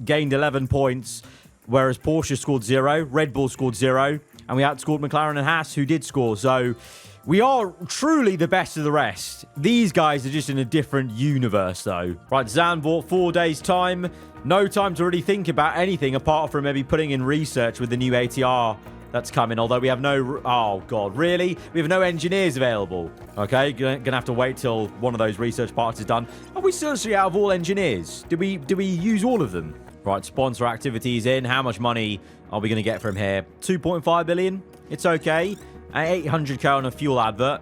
gained 11 points. Whereas Porsche scored 0, Red Bull scored 0, and we outscored McLaren and Haas, who did score. So we are truly the best of the rest. These guys are just in a different universe, though. Right, Zandvoort, 4 days' time. No time to really think about anything apart from maybe putting in research with the new ATR that's coming. Although we have no... Oh, God, really? We have no engineers available. Okay, gonna have to wait till one of those research parts is done. Are we seriously out of all engineers? Did we use all of them? Right, sponsor activities in. How much money are we going to get from here? 2.5 billion. It's okay. 800k on a fuel advert.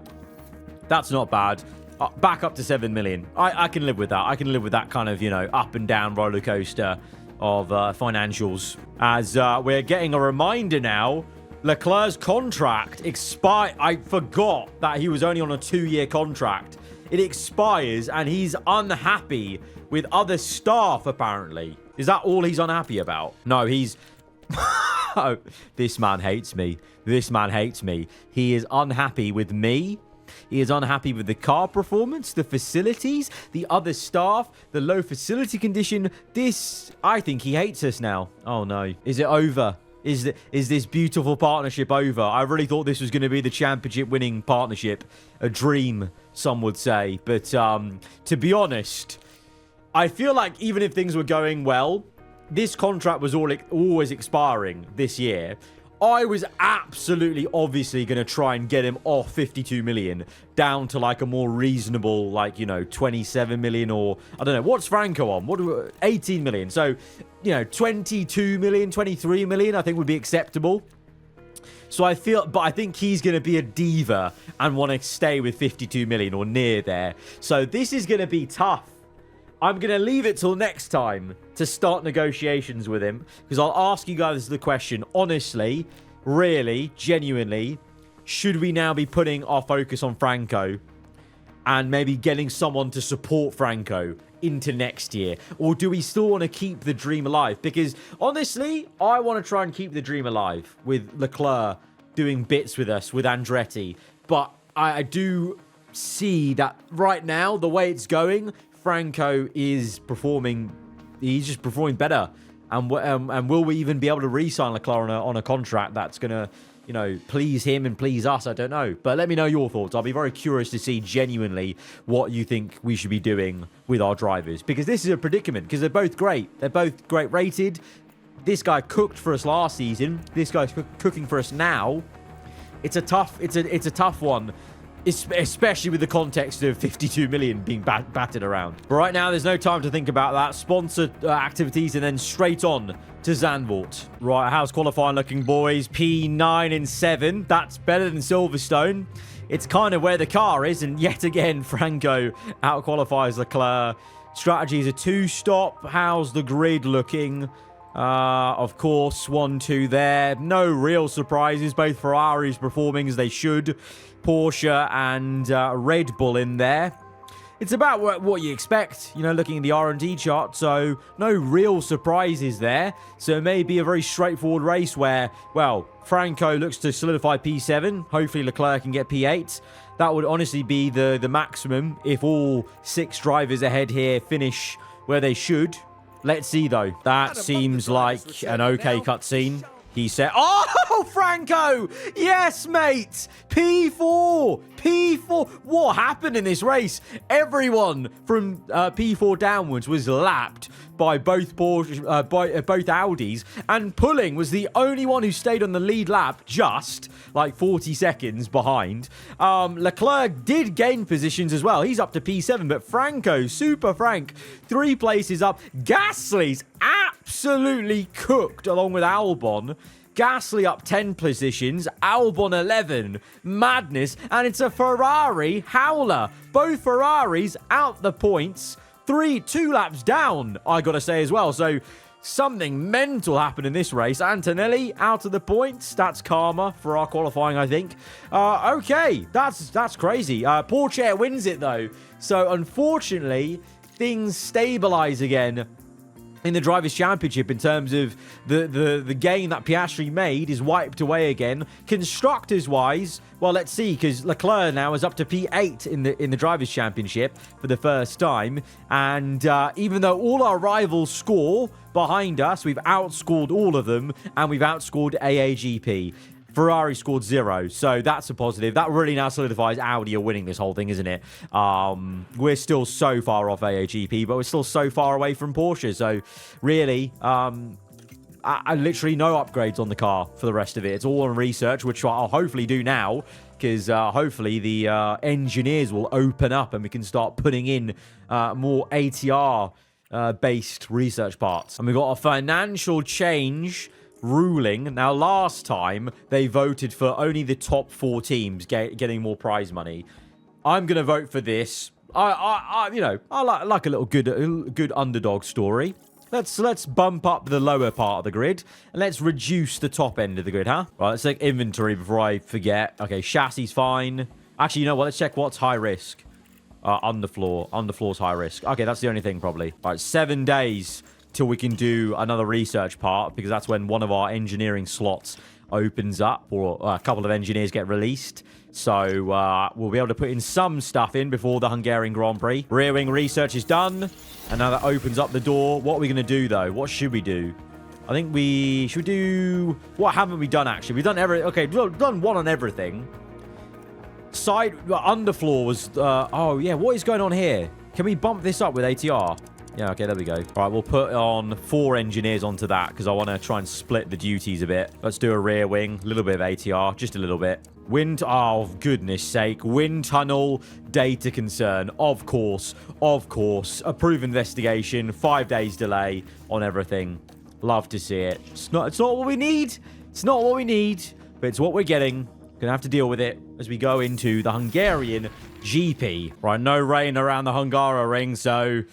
That's not bad. Back up to 7 million. I can live with that. I can live with that kind of, up and down roller coaster of financials. As we're getting a reminder now, Leclerc's contract expired. I forgot that he was only on a 2-year contract. It expires and he's unhappy with other staff, apparently. Is that all he's unhappy about? No, he's... Oh, this man hates me. This man hates me. He is unhappy with me. He is unhappy with the car performance, the facilities, the other staff, the low facility condition. I think he hates us now. Oh, no. Is it over? Is this beautiful partnership over? I really thought this was going to be the championship-winning partnership. A dream, some would say. But to be honest... I feel like even if things were going well, this contract was always expiring this year. I was absolutely obviously going to try and get him off 52 million down to like a more reasonable, 27 million or, I don't know, what's Franco on? 18 million. So, 22 million, 23 million, I think would be acceptable. So I think he's going to be a diva and want to stay with 52 million or near there. So this is going to be tough. I'm going to leave it till next time to start negotiations with him. Because I'll ask you guys the question. Honestly, really, genuinely, should we now be putting our focus on Franco and maybe getting someone to support Franco into next year? Or do we still want to keep the dream alive? Because honestly, I want to try and keep the dream alive with Leclerc doing bits with us, with Andretti. But I do see that right now, the way it's going... Franco is performing, he's just performing better. And will we even be able to re-sign Leclerc on a contract that's going to, please him and please us? I don't know. But let me know your thoughts. I'll be very curious to see genuinely what you think we should be doing with our drivers. Because this is a predicament, because they're both great. They're both great rated. This guy cooked for us last season. This guy's cooking for us now. It's a tough one. Especially with the context of 52 million being batted around. But right now, there's no time to think about that. Sponsor activities and then straight on to Zandvoort. Right, how's qualifying looking, boys? P9 and 7. That's better than Silverstone. It's kind of where the car is. And yet again, Franco out-qualifies Leclerc. Strategy is a 2-stop. How's the grid looking? Of course, 1-2 there. No real surprises. Both Ferraris performing as they should. Porsche and Red Bull in there. It's about what you expect, looking at the R&D chart. So no real surprises there. So it may be a very straightforward race where, well, Franco looks to solidify P7. Hopefully Leclerc can get P8. That would honestly be the maximum if all 6 drivers ahead here finish where they should. Let's see, though. That seems like an okay cutscene. He said, oh, Franco! Yes, mate! P4! P4! What happened in this race? Everyone from P4 downwards was lapped by both Porsche, both Audis, and Pulling was the only one who stayed on the lead lap, just like 40 seconds behind. Leclerc did gain positions as well. He's up to P7, but Franco, Super Frank, 3 places up. Gasly's absolutely cooked along with Albon. Gasly up 10 positions, Albon 11. Madness, and it's a Ferrari howler. Both Ferraris out the points. 2 laps down, I gotta say as well. So something mental happened in this race. Antonelli out of the points. That's karma for our qualifying, I think. Okay, that's crazy. Porsche wins it though. So unfortunately, things stabilize again in the Drivers' Championship in terms of the gain that Piastri made is wiped away again. Constructors-wise, well, let's see, because Leclerc now is up to P8 in the Drivers' Championship for the first time. And even though all our rivals score behind us, we've outscored all of them, and we've outscored AAGP. Ferrari scored 0, so that's a positive. That really now solidifies Audi are winning this whole thing, isn't it? We're still so far off AAGP, but we're still so far away from Porsche. So really, literally no upgrades on the car for the rest of it. It's all on research, which I'll hopefully do now, because hopefully the engineers will open up and we can start putting in more ATR based research parts. And we've got a financial change ruling. Now, last time they voted for only the top 4 teams getting more prize money. I'm gonna vote for this. I like a little good underdog story. Let's bump up the lower part of the grid and let's reduce the top end of the grid, huh? Right, let's take inventory before I forget. Okay, chassis fine. Actually, you know what? Let's check what's high risk. Underfloor. Underfloor's high risk. Okay, that's the only thing probably. All right, 7 days till we can do another research part, because that's when one of our engineering slots opens up, or a couple of engineers get released. So we'll be able to put in some stuff in before the Hungarian Grand Prix. Rear wing research is done, and now that opens up the door. What are we going to do, though? What should we do? I think we should do... What haven't we done, actually? We've done everything. Okay, we've done one on everything. Underfloor was... oh, yeah, what is going on here? Can we bump this up with ATR? Yeah, okay, there we go. All right, we'll put on 4 engineers onto that because I want to try and split the duties a bit. Let's do a rear wing, a little bit of ATR, just a little bit. Wind, oh, goodness sake. Wind tunnel, data concern. Of course. Approve investigation, 5 days delay on everything. Love to see it. It's not what we need. It's not what we need, but it's what we're getting. Gonna have to deal with it as we go into the Hungarian GP. Right, no rain around the Hungaroring, so...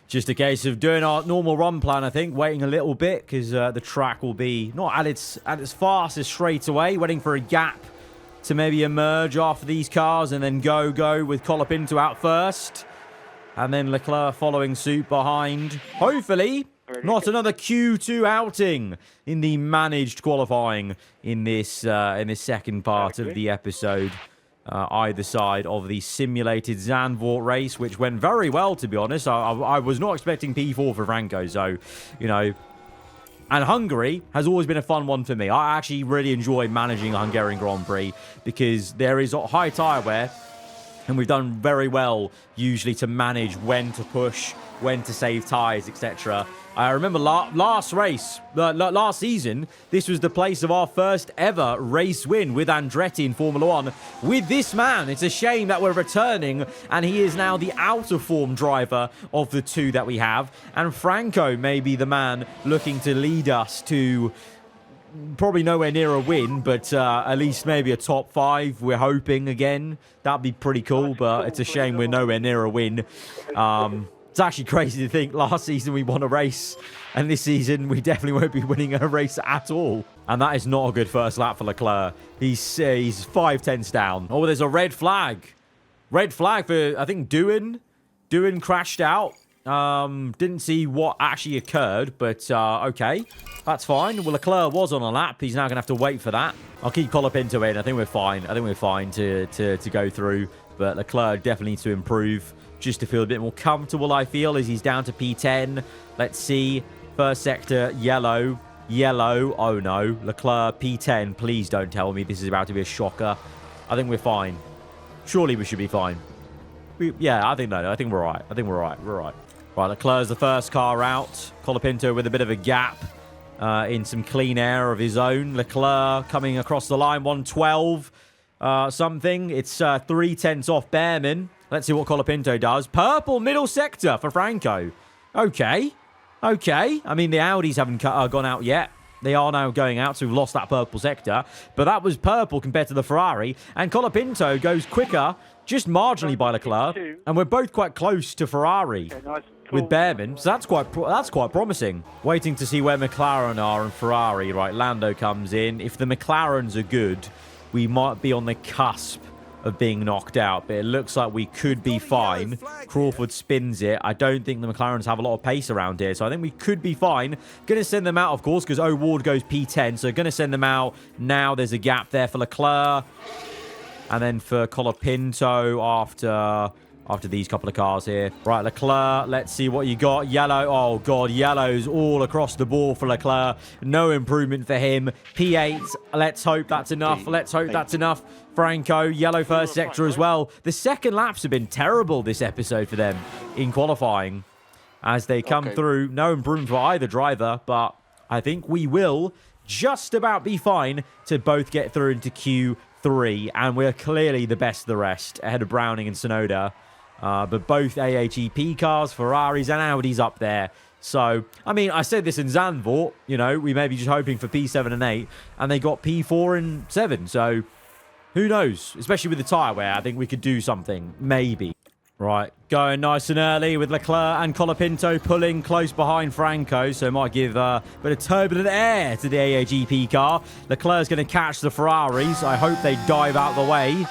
Just a case of doing our normal run plan, I think. Waiting a little bit, because the track will be not at its fastest straight away. Waiting for a gap to maybe emerge after these cars, and then go with Colapinto out first. And then Leclerc following suit behind. Hopefully, not another Q2 outing in the managed qualifying in this second part of the episode. Either side of the simulated Zandvoort race, which went very well, to be honest. I was not expecting P4 for Franco, so, you know. And Hungary has always been a fun one for me. I actually really enjoy managing a Hungarian Grand Prix because there is high tyre wear, and we've done very well usually to manage when to push, when to save tyres, etc. I remember last season, this was the place of our first ever race win with Andretti in Formula 1. With this man, it's a shame that we're returning, and he is now the out-of-form driver of the 2 that we have. And Franco may be the man looking to lead us to probably nowhere near a win, but at least maybe a top 5. We're hoping again. That'd be pretty cool, but it's a shame we're nowhere near a win. It's actually crazy to think last season we won a race, and this season we definitely won't be winning a race at all. And that is not a good first lap for Leclerc. He's 5 tenths down. Oh, there's a red flag. Red flag for, I think, Doohan. Doohan crashed out. Didn't see what actually occurred, but okay. That's fine. Well, Leclerc was on a lap. He's now going to have to wait for that. I'll keep Colapinto in. I think we're fine. I think we're fine to go through, but Leclerc definitely needs to improve. just to feel a bit more comfortable, I feel, as he's down to P10. Let's see. First sector, yellow. Yellow. Oh, no. Leclerc, P10. Please don't tell me this is about to be a shocker. I think we're fine. Surely we should be fine. Yeah, I think no. I think we're all right. I think we're all right. We're all right. Right, Leclerc's the first car out. Colapinto with a bit of a gap in some clean air of his own. Leclerc coming across the line, 112 something. It's 3/10 off Behrman. Let's see what Colapinto does. Purple middle sector for Franco. Okay. Okay. I mean, the Audis haven't gone out yet. They are now going out, so we've lost that purple sector. But that was purple compared to the Ferrari. And Colapinto goes quicker, just marginally by Leclerc. And we're both quite close to Ferrari with Behrman. So that's quite promising. Waiting to see where McLaren are and Ferrari. Right, Lando comes in. If the McLarens are good, we might be on the cusp of being knocked out, but it looks like we could be fine. Crawford spins it. I don't think the McLarens have a lot of pace around here, so I think we could be fine. Gonna send them out, of course, because O'Ward goes P10, so gonna send them out now. There's a gap there for Leclerc, and then for Colapinto after these couple of cars here. Right, Leclerc, let's see what you got. Yellow, oh God, yellow's all across the board for Leclerc. No improvement for him. P8, let's hope that's enough. Let's hope that's enough. Franco, yellow first sector as well. The second laps have been terrible this episode for them in qualifying as they come through. No improvement for either driver, but I think we will just about be fine to both get through into Q3, and we're clearly the best of the rest, ahead of Browning and Tsunoda. But both AHEP cars, Ferraris and Audis up there. So, I mean, I said this in Zandvoort, you know, we may be just hoping for P7 and 8, and they got P4 and 7. So, who knows? Especially with the tyre wear, I think we could do something. Maybe. Right, going nice and early with Leclerc and Colapinto pulling close behind Franco. So, it might give a bit of turbulent air to the AHEP car. Leclerc's going to catch the Ferraris. I hope they dive out of the way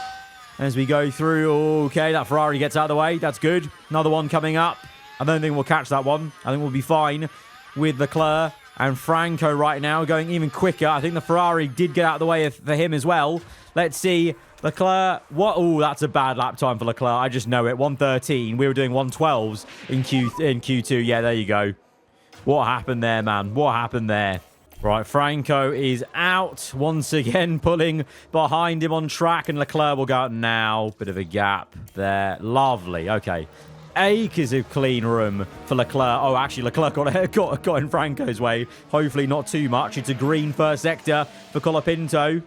as we go through. Okay, that Ferrari gets out of the way. That's good. Another one coming up. I don't think we'll catch that one. I think we'll be fine with Leclerc and Franco right now going even quicker. I think the Ferrari did get out of the way for him as well. Let's see. Leclerc. What? Oh, that's a bad lap time for Leclerc. I just know it. 113. We were doing 112s in Q2. Yeah, there you go. What happened there, man? What happened there? Right, Franco is out once again, pulling behind him on track, and Leclerc will go out now. Bit of a gap there. Lovely. Okay. Acres of clean room for Leclerc. Oh, actually, Leclerc got in Franco's way. Hopefully not too much. It's a green first sector for Colapinto.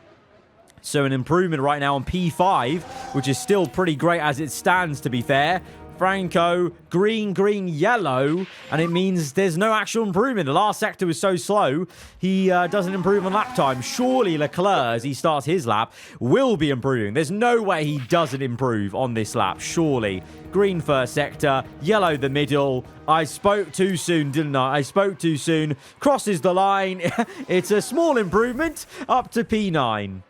So an improvement right now on P5, which is still pretty great as it stands, to be fair. Franco, green, green, yellow, and it means there's no actual improvement. The last sector was so slow, he doesn't improve on lap time. Surely Leclerc, as he starts his lap, will be improving. There's no way he doesn't improve on this lap, surely. Green first sector, yellow the middle. I spoke too soon, didn't I? I spoke too soon. Crosses the line. It's a small improvement up to P9.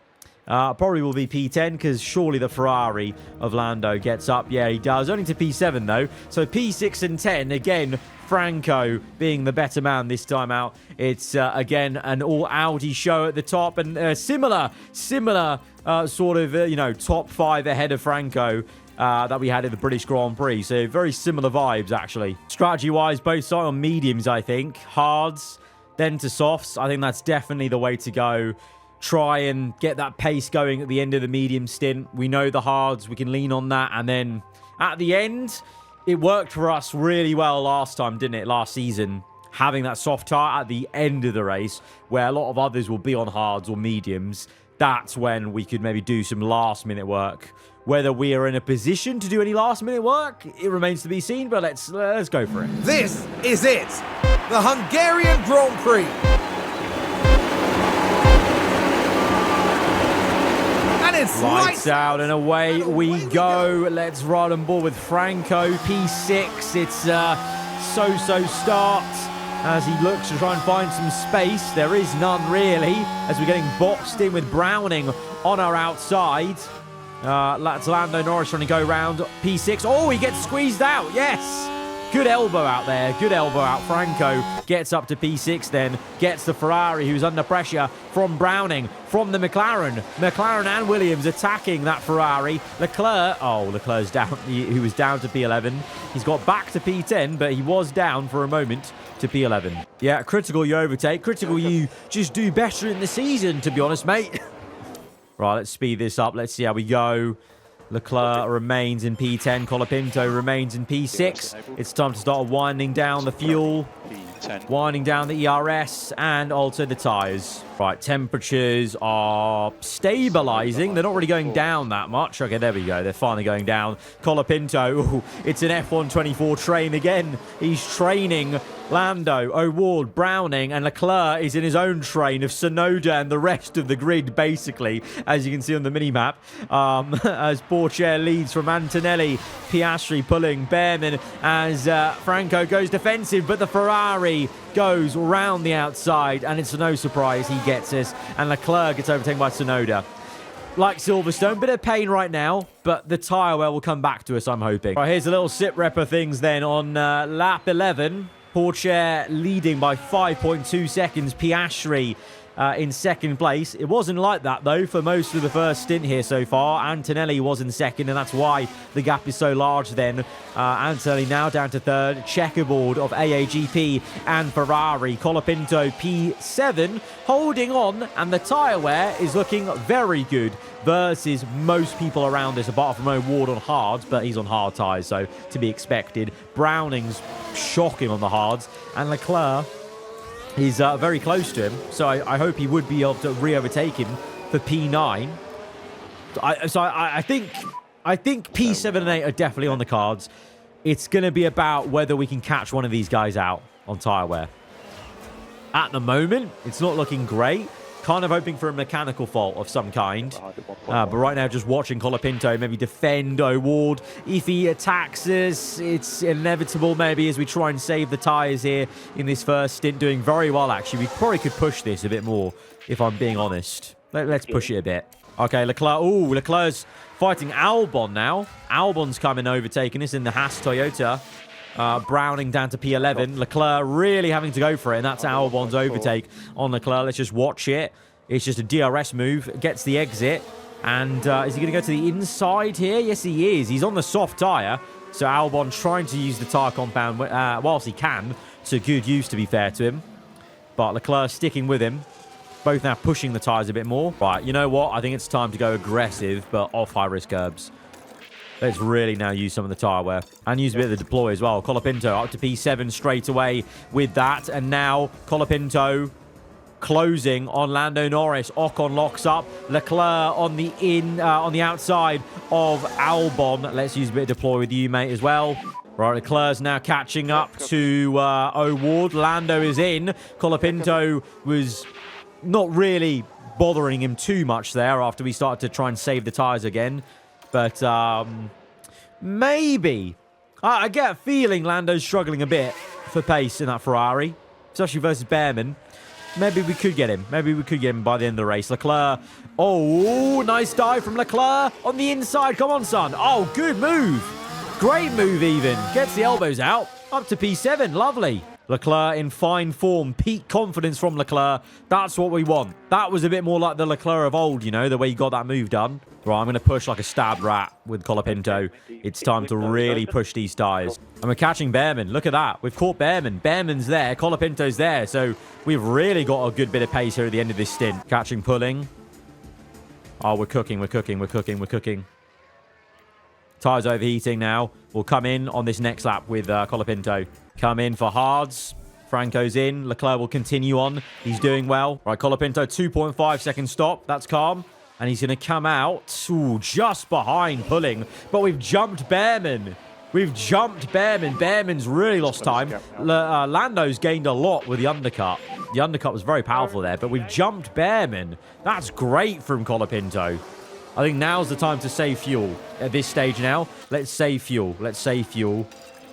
Probably will be P10 because surely the Ferrari of Lando gets up. Yeah, he does. Only to P7 though. So P6 and 10. Again, Franco being the better man this time out. It's again an all Audi show at the top, and similar sort of top 5 ahead of Franco that we had in the British Grand Prix. So very similar vibes actually. Strategy wise, both sides on mediums. I think hards, then to softs. I think that's definitely the way to go. Try and get that pace going at the end of the medium stint. We know the hards, we can lean on that. And then at the end, it worked for us really well last time, didn't it? Last season, having that soft tire at the end of the race, where a lot of others will be on hards or mediums. That's when we could maybe do some last minute work. Whether we are in a position to do any last minute work, it remains to be seen, but let's go for it. This is it, the Hungarian Grand Prix. Lights out and away we go. Let's ride on board with Franco. P6. It's so start as he looks to try and find some space. There is none really as we're getting boxed in with Browning on our outside. That's Lando Norris trying to go round P6. Oh, he gets squeezed out. Yes. Good elbow out there. Good elbow out. Franco gets up to P6 then. Gets the Ferrari, who's under pressure from Browning, from the McLaren. McLaren and Williams attacking that Ferrari. Leclerc's down. He was down to P11. He's got back to P10, but he was down for a moment to P11. Yeah, critical you overtake. Critical you just do better in the season, to be honest, mate. Right, let's speed this up. Let's see how we go. Leclerc remains in P10. Colapinto remains in P6. It's time to start winding down the fuel, winding down the ERS, and alter the tyres. Right, temperatures are stabilizing. They're not really going down that much. Okay, there we go. They're finally going down. Colapinto, it's an F124 train again. He's training Lando, O'Ward, Browning, and Leclerc is in his own train of Tsunoda and the rest of the grid, basically, as you can see on the mini-map. As Pourchaire leads from Antonelli, Piastri pulling, Behrman as Franco goes defensive, but the Ferrari goes round the outside, and it's no surprise he gets this, and Leclerc gets overtaken by Tsunoda. Like Silverstone, bit of pain right now, but the tyre wear will come back to us, I'm hoping. Right, here's a little sit rep of things then on lap 11. Pourchaire leading by 5.2 seconds. Piastri in second place. It wasn't like that, though, for most of the first stint here so far. Antonelli was in second, and that's why the gap is so large then. Antonelli now down to third. Checkerboard of AAGP and Ferrari. Colapinto P7 holding on, and the tyre wear is looking very good versus most people around this, apart from O'Ward on hards, but he's on hard tyres, so to be expected. Browning's shocking on the hards, and Leclerc, he's very close to him, so I hope he would be able to re-overtake him for P9. I think P7 and 8 are definitely on the cards. It's going to be about whether we can catch one of these guys out on tyre wear. At the moment, it's not looking great. Kind of hoping for a mechanical fault of some kind. But right now, just watching Colapinto maybe defend O'Ward. If he attacks us, it's inevitable maybe as we try and save the tyres here in this first stint. Doing very well, actually. We probably could push this a bit more, if I'm being honest. Let's push it a bit. Okay, Leclerc. Ooh, Leclerc's fighting Albon now. Albon's coming overtaking us in the Haas Toyota. Browning down to P11. Leclerc really having to go for it, and that's Albon's overtake on Leclerc. Let's just watch it. It's just a DRS move. Gets the exit. And is he going to go to the inside here? Yes, he is. He's on the soft tyre. So Albon trying to use the tyre compound whilst he can to good use, to be fair to him. But Leclerc sticking with him. Both now pushing the tyres a bit more. Right, you know what? I think it's time to go aggressive, but off high-risk curbs. Let's really now use some of the tyre wear. And use a bit of the deploy as well. Colapinto up to P7 straight away with that. And now Colapinto closing on Lando Norris. Ocon locks up. Leclerc on the outside of Albon. Let's use a bit of deploy with you, mate, as well. Right, Leclerc's now catching up to O'Ward. Lando is in. Colapinto was not really bothering him too much there after we started to try and save the tyres again. But maybe. I get a feeling Lando's struggling a bit for pace in that Ferrari, especially versus Behrman. Maybe we could get him. Maybe we could get him by the end of the race. Leclerc. Oh, nice dive from Leclerc on the inside. Come on, son. Oh, good move. Great move even. Gets the elbows out. Up to P7. Lovely. Leclerc in fine form. Peak confidence from Leclerc. That's what we want. That was a bit more like the Leclerc of old, you know, the way he got that move done. Right, I'm going to push like a stabbed rat with Colapinto. It's time to really push these tyres. And we're catching Behrman. Look at that. We've caught Behrman. Behrman's there. Colapinto's there. So we've really got a good bit of pace here at the end of this stint. Catching, pulling. Oh, we're cooking. We're cooking. We're cooking. We're cooking. Tyres overheating now. We'll come in on this next lap with Colapinto. Come in for hards. Franco's in. Leclerc will continue on. He's doing well. Right, Colapinto, 2.5 second stop. That's calm. And he's going to come out. Ooh, just behind pulling. But we've jumped Behrman. We've jumped Behrman. Behrman's really lost time. Lando's gained a lot with the undercut. The undercut was very powerful there. But we've jumped Behrman. That's great from Colapinto. I think now's the time to save fuel. At this stage now, let's save fuel. Let's save fuel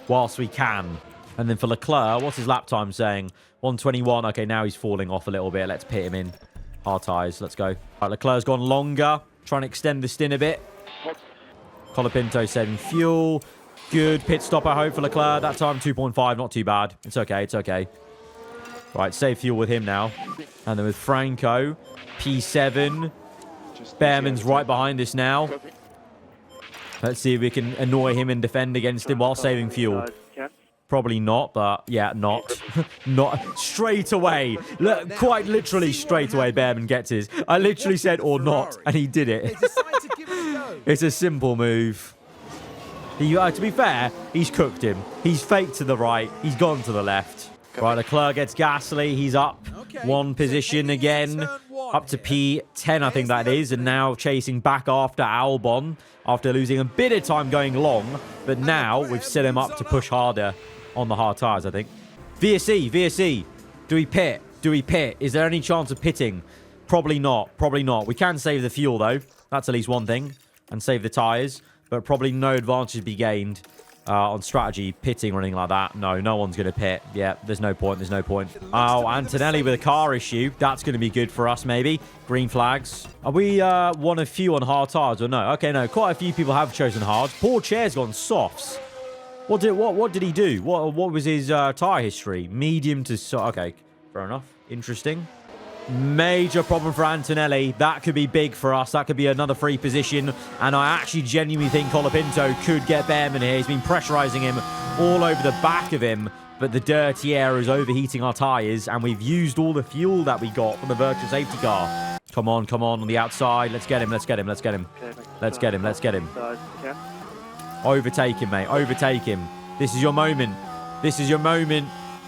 whilst we can. And then for Leclerc, what's his lap time saying? 121. Okay, now he's falling off a little bit. Let's pit him in. Hard tyres. Let's go. Right, Leclerc's gone longer. Trying to extend the stint a bit. Colapinto saving fuel. Good pit stop, I hope, for Leclerc. That time, 2.5. Not too bad. It's okay. It's okay. Right, save fuel with him now. And then with Franco, P7. Behrman's right behind us now. Let's see if we can annoy him and defend against him while saving fuel. Probably not, but yeah, not. Not straight away. Look, quite literally straight away, Behrman gets his. I literally said or not, and he did it. It's a simple move. To be fair, he's cooked him. He's faked to the right. He's gone to the left. Right, Leclerc gets Gasly. He's up one position again. Up to P10, I think that is. And now chasing back after Albon. After losing a bit of time going long. But now we've set him up to push harder on the hard tyres, I think. VSC. Do we pit? Do we pit? Is there any chance of pitting? Probably not. Probably not. We can save the fuel, though. That's at least one thing. And save the tyres. But probably no advantage to be gained on strategy, pitting or anything like that. No one's going to pit. Yeah, there's no point. There's no point. Oh, Antonelli with a car issue. That's going to be good for us, maybe. Green flags. Are we one of few on hard tyres or no? Okay, no. Quite a few people have chosen hard. Poor Chair's gone softs. What did he do? What was his tyre history? Medium to soft. Okay, fair enough. Interesting. Major problem for Antonelli. That could be big for us. That could be another free position. And I actually genuinely think Colapinto could get Behrman here. He's been pressurizing him all over the back of him. But the dirty air is overheating our tyres. And we've used all the fuel that we got from the virtual safety car. Come on the outside. Let's get him. Let's get him. Overtake him, mate. Overtake him. This is your moment.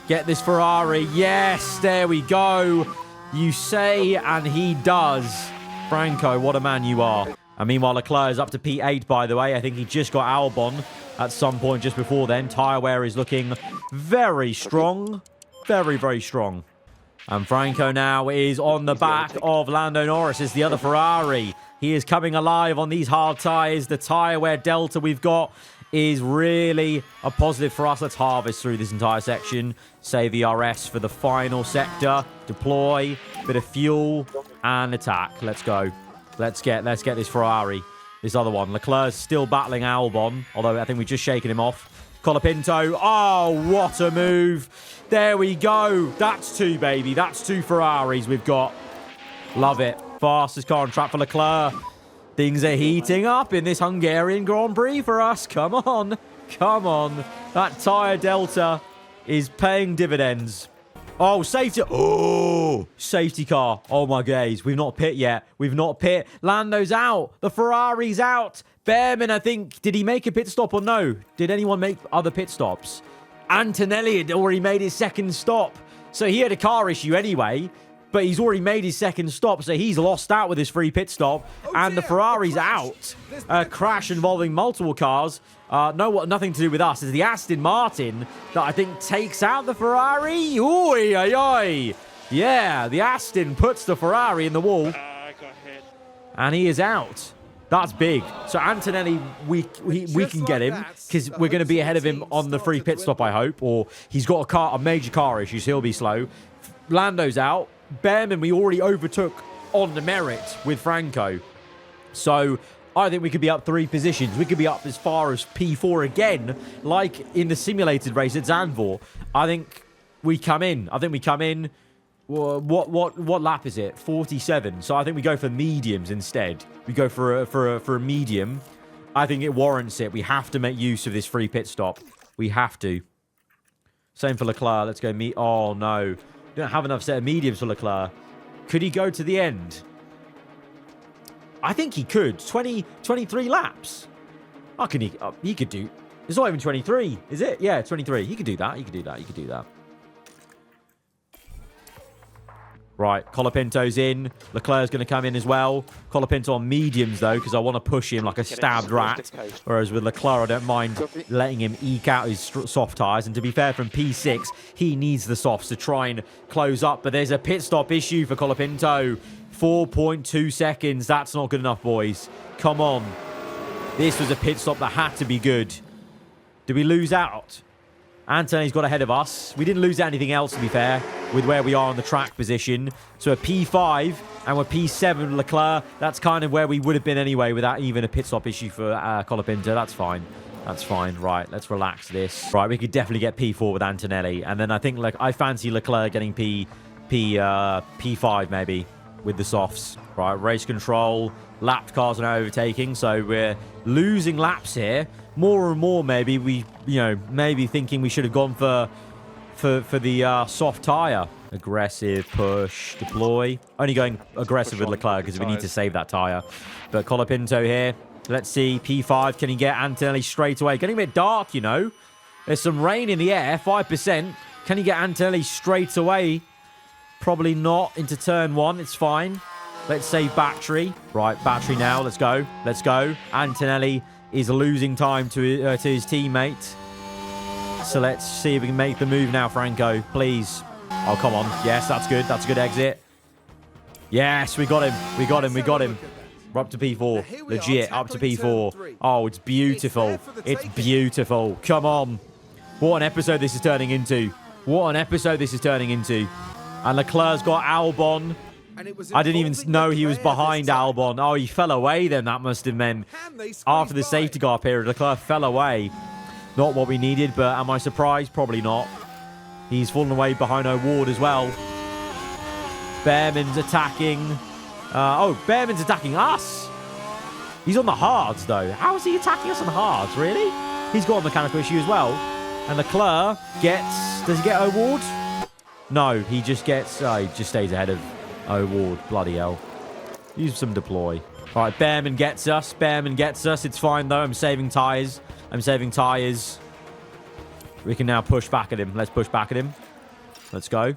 Get this Ferrari. Yes, there we go. You say, and he does. Franco, what a man you are. And meanwhile, Leclerc is up to P8, by the way. I think he just got Albon at some point just before then. Tyre wear is looking very strong. Very, very strong. And Franco now is on the back of Lando Norris as the other Ferrari. He is coming alive on these hard tyres. The tyre wear delta we've got is really a positive for us. Let's harvest through this entire section. Save ERS for the final sector. Deploy. Bit of fuel. And attack. Let's go. Let's get this Ferrari. This other one. Leclerc's still battling Albon. Although I think we've just shaken him off. Colapinto. Oh, what a move. There we go. That's two, baby. That's two Ferraris we've got. Love it. Fastest car on track for Leclerc. Things are heating up in this Hungarian Grand Prix for us. Come on. That tyre delta is paying dividends. Oh, safety. Oh, safety car. Oh, my days. We've not pit yet. Lando's out. The Ferrari's out. Behrman, I think. Did he make a pit stop or no? Did anyone make other pit stops? Antonelli had already made his second stop. So he had a car issue anyway. But he's already made his second stop, so he's lost out with his free pit stop. And the Ferrari's out. A crash involving multiple cars. Nothing to do with us. It's the Aston Martin that I think takes out the Ferrari. Oy, oy, oy. Yeah, the Aston puts the Ferrari in the wall. I got hit. And he is out. That's big. So Antonelli, we can get him because we're going to be ahead of him on the free pit stop, I hope. Or he's got a major car issue, so he'll be slow. Lando's out. Behrman, we already overtook on the merit with Franco. So I think we could be up 3 positions. We could be up as far as P4 again, like in the simulated race at Zandvoort. I think we come in. What lap is it? 47. So I think we go for mediums instead. We go for a medium. I think it warrants it. We have to make use of this free pit stop. We have to. Same for Leclerc. Let's go meet. Oh, no. We don't have enough set of mediums for Leclerc. Could he go to the end? I think he could. 23 laps. How can he? He could do. It's not even 23, is it? Yeah, 23. He could do that. Right, Colapinto's in. Leclerc's going to come in as well. Colapinto on mediums, though, because I want to push him like a stabbed rat. Whereas with Leclerc, I don't mind letting him eke out his soft tyres. And to be fair, from P6, he needs the softs to try and close up. But there's a pit stop issue for Colapinto. 4.2 seconds. That's not good enough, boys. Come on. This was a pit stop that had to be good. Did we lose out? Anthony's got ahead of us. We didn't lose anything else, to be fair, with where we are on the track position. So a P5 and we're P7 Leclerc. That's kind of where we would have been anyway without even a pit stop issue for Colapinto. That's fine. That's fine. Right, let's relax this. Right, we could definitely get P4 with Antonelli. And then I think, like, I fancy Leclerc getting P5 maybe with the softs. Right, race control. Lapped cars are now overtaking, so we're losing laps here. More and more, maybe we, maybe thinking we should have gone for the soft tire. Aggressive, push, deploy. Only going aggressive with Leclerc because we need to save that tire. But Colapinto here. Let's see. P5. Can he get Antonelli straight away? Getting a bit dark, There's some rain in the air. 5%. Can he get Antonelli straight away? Probably not. Into turn 1. It's fine. Let's save battery. Right, battery now. Let's go. Let's go. Antonelli is losing time to his teammate. So let's see if we can make the move now, Franco. Please. Oh, come on. Yes, that's good. That's a good exit. Yes, we got him. We got him. We got him. We're up to P4. Legit, up to P4. Oh, it's beautiful. It's beautiful. Come on. What an episode this is turning into. What an episode this is turning into. And Leclerc's got Albon. I didn't even know he was behind Albon. Oh, he fell away then. That must have meant after the safety car period, Leclerc fell away. Not what we needed, but am I surprised? Probably not. He's fallen away behind O'Ward as well. Behrman's attacking. Behrman's attacking us. He's on the hards, though. How is he attacking us on the hards? Really? He's got a mechanical issue as well. And Leclerc gets... Does he get O'Ward? No, he just gets... he just stays ahead of O'Ward. Bloody hell. Use some deploy. All right, Behrman gets us. Behrman gets us. It's fine, though. I'm saving tyres. I'm saving tyres. We can now push back at him. Let's push back at him. Let's go.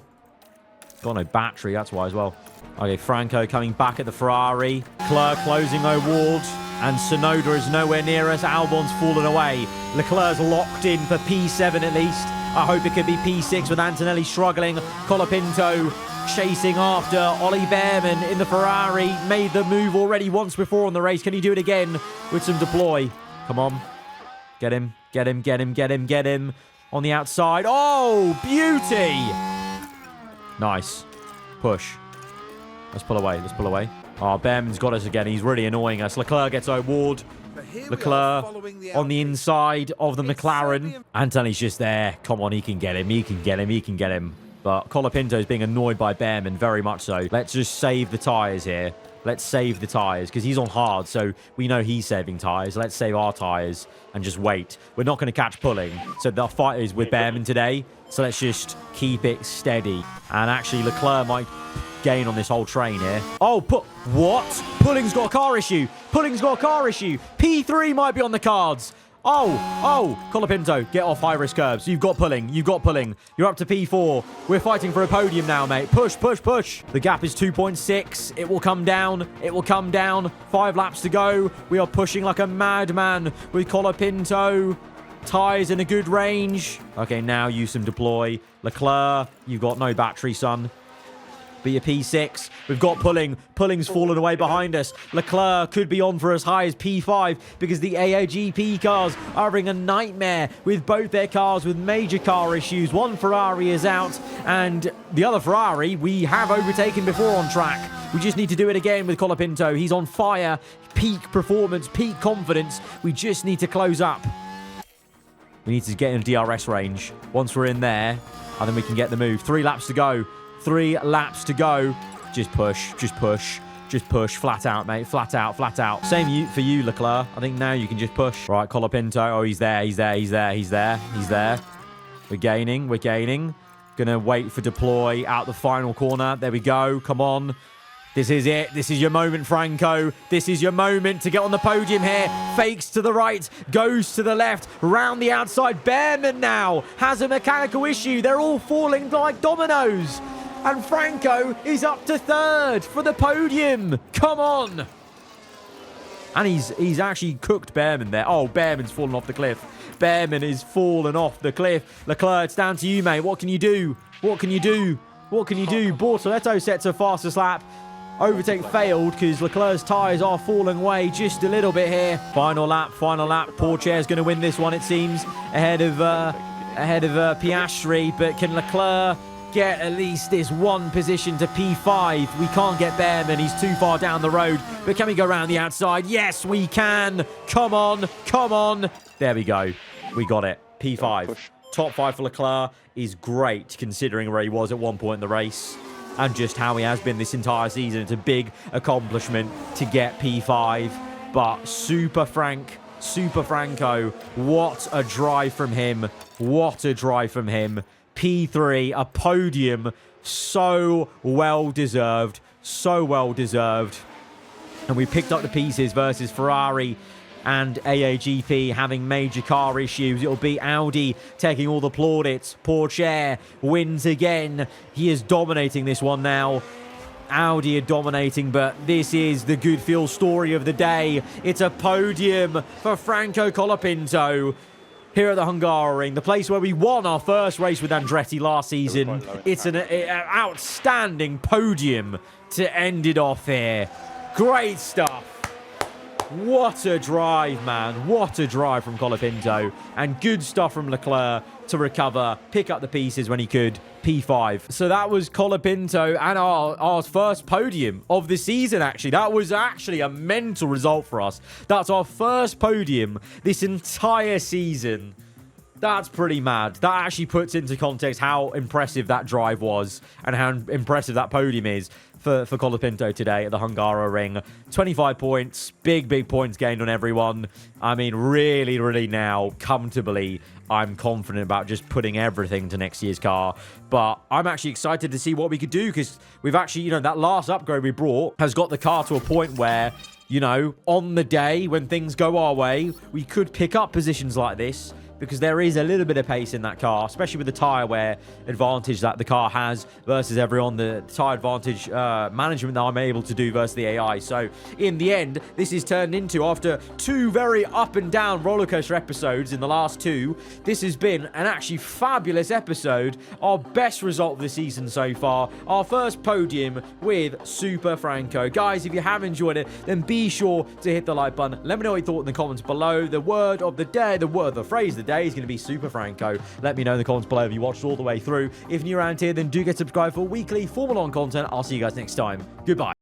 Got no battery, that's why as well. Okay, Franco coming back at the Ferrari. Leclerc closing O'Ward. And Sonoda is nowhere near us. Albon's fallen away. Leclerc's locked in for P7 at least. I hope it could be P6 with Antonelli struggling. Colapinto chasing after Ollie Behrman in the Ferrari. Made the move already once before on the race. Can he do it again with some deploy? Come on. Get him. Get him. Get him. Get him. Get him. On the outside. Oh, beauty. Nice. Push. Let's pull away. Let's pull away. Oh, Behrman's got us again. He's really annoying us. Leclerc gets O'Ward. Leclerc on the inside of the McLaren. Anthony's just there. Come on, he can get him. He can get him. He can get him. But Colapinto's being annoyed by Behrman, very much so. Let's just save the tyres here. Let's save the tyres because he's on hard, so we know he's saving tyres. Let's save our tyres and just wait. We're not going to catch pulling. So the fight is with Behrman today. So let's just keep it steady. And actually, Leclerc might gain on this whole train here. Oh, what? Pulling's got a car issue. Pulling's got a car issue. P3 might be on the cards. Oh, Colapinto, get off high-risk curbs. You've got pulling. You've got pulling. You're up to P4. We're fighting for a podium now, mate. Push, push, push. The gap is 2.6. It will come down. It will come down. 5 laps to go. We are pushing like a madman with Colapinto. Tyres in a good range. Okay, now use some deploy. Leclerc, you've got no battery, son. Be a P6. We've got pulling. Pulling's fallen away behind us. Leclerc could be on for as high as P5 because the AOGP cars are having a nightmare with both their cars with major car issues. One Ferrari is out and the other Ferrari we have overtaken before on track. We just need to do it again with Colapinto. He's on fire. Peak performance, peak confidence. We just need to close up. We need to get in DRS range. Once we're in there, and then we can get the move. 3 laps to go. 3 laps to go. Just push. Just push. Just push. Flat out, mate. Flat out. Flat out. Same for you, Leclerc. I think now you can just push. Right, Colapinto. Oh, he's there. He's there. He's there. He's there. He's there. We're gaining. We're gaining. Gonna wait for deploy out the final corner. There we go. Come on. This is it. This is your moment, Franco. This is your moment to get on the podium here. Fakes to the right, goes to the left, round the outside. Behrman now has a mechanical issue. They're all falling like dominoes. And Franco is up to 3rd for the podium. Come on. And he's actually cooked Behrman there. Oh, Behrman's fallen off the cliff. Behrman is fallen off the cliff. Leclerc, it's down to you, mate. What can you do? What can you do? What can you do? Bortoletto sets a fastest lap. Overtake failed because Leclerc's tyres are falling away just a little bit here. Final lap, final lap. Pourchaire's going to win this one, it seems, ahead of Piastri. But can Leclerc get at least this one position to P5. We can't get Behrman. He's too far down the road. But can we go around the outside? Yes, we can. Come on. Come on. There we go. We got it. P5. Top 5 for Leclerc is great considering where he was at one point in the race and just how he has been this entire season. It's a big accomplishment to get P5. But Super Franco, what a drive from him. What a drive from him. P3, a podium. So well deserved. So well deserved. And we picked up the pieces versus Ferrari and AAGP having major car issues. It'll be Audi taking all the plaudits. Porsche wins again. He is dominating this one now. Audi are dominating, but this is the good feel story of the day. It's a podium for Franco Colapinto here at the Hungaroring, the place where we won our first race with Andretti last season. It's an outstanding podium to end it off here. Great stuff. What a drive, man. What a drive from Colapinto. And good stuff from Leclerc to recover, pick up the pieces when he could. P5. So that was Colapinto and our first podium of the season, actually. That was actually a mental result for us. That's our first podium this entire season. That's pretty mad. That actually puts into context how impressive that drive was and how impressive that podium is for Colapinto today at the Hungaroring. 25 points, big points gained on everyone. I mean, really now, comfortably, I'm confident about just putting everything to next year's car. But I'm actually excited to see what we could do because we've actually, you know, that last upgrade we brought has got the car to a point where, you know, on the day when things go our way, we could pick up positions like this. Because there is a little bit of pace in that car, especially with the tyre wear advantage that the car has versus everyone, the tyre advantage management that I'm able to do versus the AI. So in the end, this is turned into, after 2 very up and down rollercoaster episodes in the last 2, this has been an actually fabulous episode. Our best result of the season so far. Our first podium with Super Franco. Guys, if you have enjoyed it, then be sure to hit the like button. Let me know what you thought in the comments below. The word of the day, the phrase of the day is going to be Super Franco. Let me know in the comments below if you watched all the way through. If you're new around here, then do get subscribed for weekly Formula 1 content. I'll see you guys next time. Goodbye.